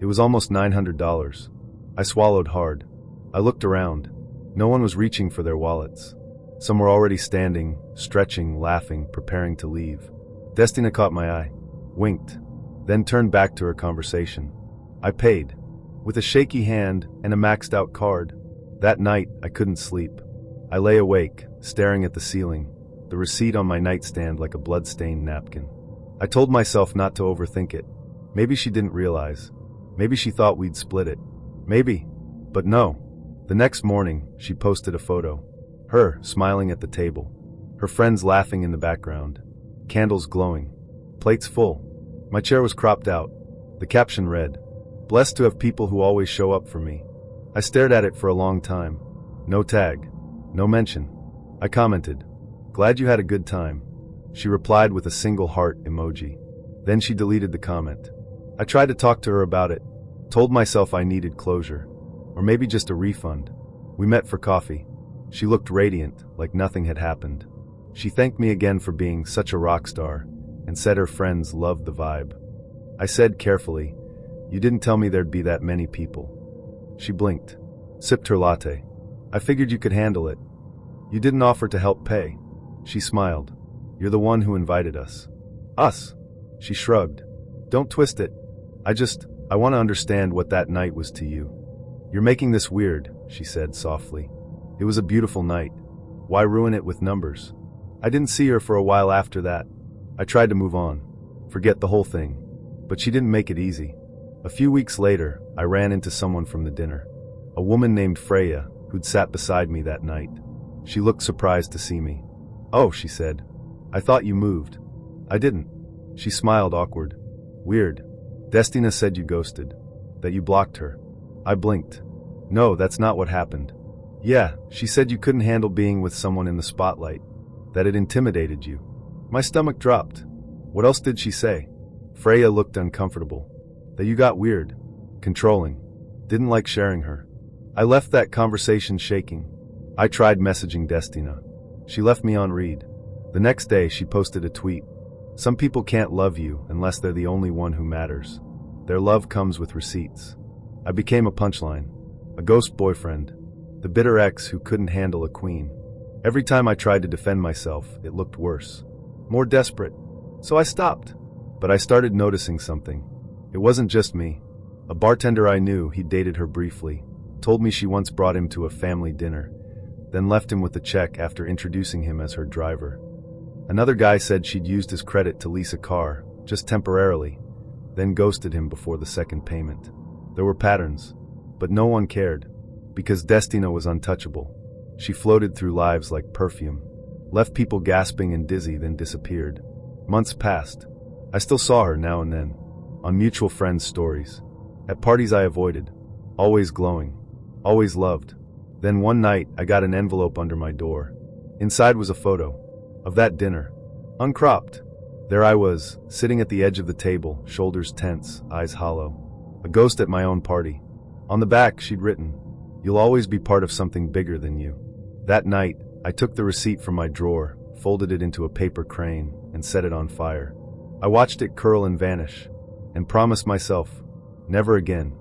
It was almost $900. I swallowed hard. I looked around. No one was reaching for their wallets. Some were already standing, stretching, laughing, preparing to leave. Destina caught my eye, winked, then turned back to her conversation. I paid, with a shaky hand and a maxed-out card. That night, I couldn't sleep. I lay awake, staring at the ceiling, the receipt on my nightstand like a blood-stained napkin. I told myself not to overthink it. Maybe she didn't realize. Maybe she thought we'd split it. Maybe. But no. The next morning, she posted a photo. Her, smiling at the table. Her friends laughing in the background. Candles glowing. Plates full. My chair was cropped out. The caption read, "Blessed to have people who always show up for me." I stared at it for a long time. No tag. No mention. I commented, "Glad you had a good time." She replied with a single heart emoji. Then she deleted the comment. I tried to talk to her about it. Told myself I needed closure. Or maybe just a refund. We met for coffee. She looked radiant, like nothing had happened. She thanked me again for being such a rock star, and said her friends loved the vibe. I said carefully, "You didn't tell me there'd be that many people." She blinked, sipped her latte. "I figured you could handle it. You didn't offer to help pay." She smiled. "You're the one who invited us." "Us?" She shrugged. "Don't twist it. I want to understand what that night was to you." "You're making this weird," she said softly. "It was a beautiful night. Why ruin it with numbers?" I didn't see her for a while after that. I tried to move on, forget the whole thing. But she didn't make it easy. A few weeks later, I ran into someone from the dinner. A woman named Freya, who'd sat beside me that night. She looked surprised to see me. "Oh," she said. "I thought you moved." "I didn't." She smiled awkward. "Weird. Destina said you ghosted. That you blocked her." I blinked. "No, that's not what happened." "Yeah, she said you couldn't handle being with someone in the spotlight. That it intimidated you." My stomach dropped. What else did she say? Freya looked uncomfortable. That you got weird. Controlling. Didn't like sharing her. I left that conversation shaking. I tried messaging Destina. She left me on read. The next day she posted a tweet. "Some people can't love you unless they're the only one who matters. Their love comes with receipts." I became a punchline. A ghost boyfriend. The bitter ex who couldn't handle a queen. Every time I tried to defend myself, it looked worse. More desperate. So I stopped. But I started noticing something. It wasn't just me. A bartender I knew, he dated her briefly, told me she once brought him to a family dinner, then left him with a check after introducing him as her driver. Another guy said she'd used his credit to lease a car, just temporarily, then ghosted him before the second payment. There were patterns, but no one cared, because Destina was untouchable. She floated through lives like perfume, left people gasping and dizzy, then disappeared. Months passed. I still saw her now and then, on mutual friends' stories, at parties I avoided, always glowing, always loved. Then one night, I got an envelope under my door. Inside was a photo of that dinner, uncropped. There I was, sitting at the edge of the table, shoulders tense, eyes hollow. A ghost at my own party. On the back, she'd written, "You'll always be part of something bigger than you." That night, I took the receipt from my drawer, folded it into a paper crane, and set it on fire. I watched it curl and vanish, and promised myself, never again.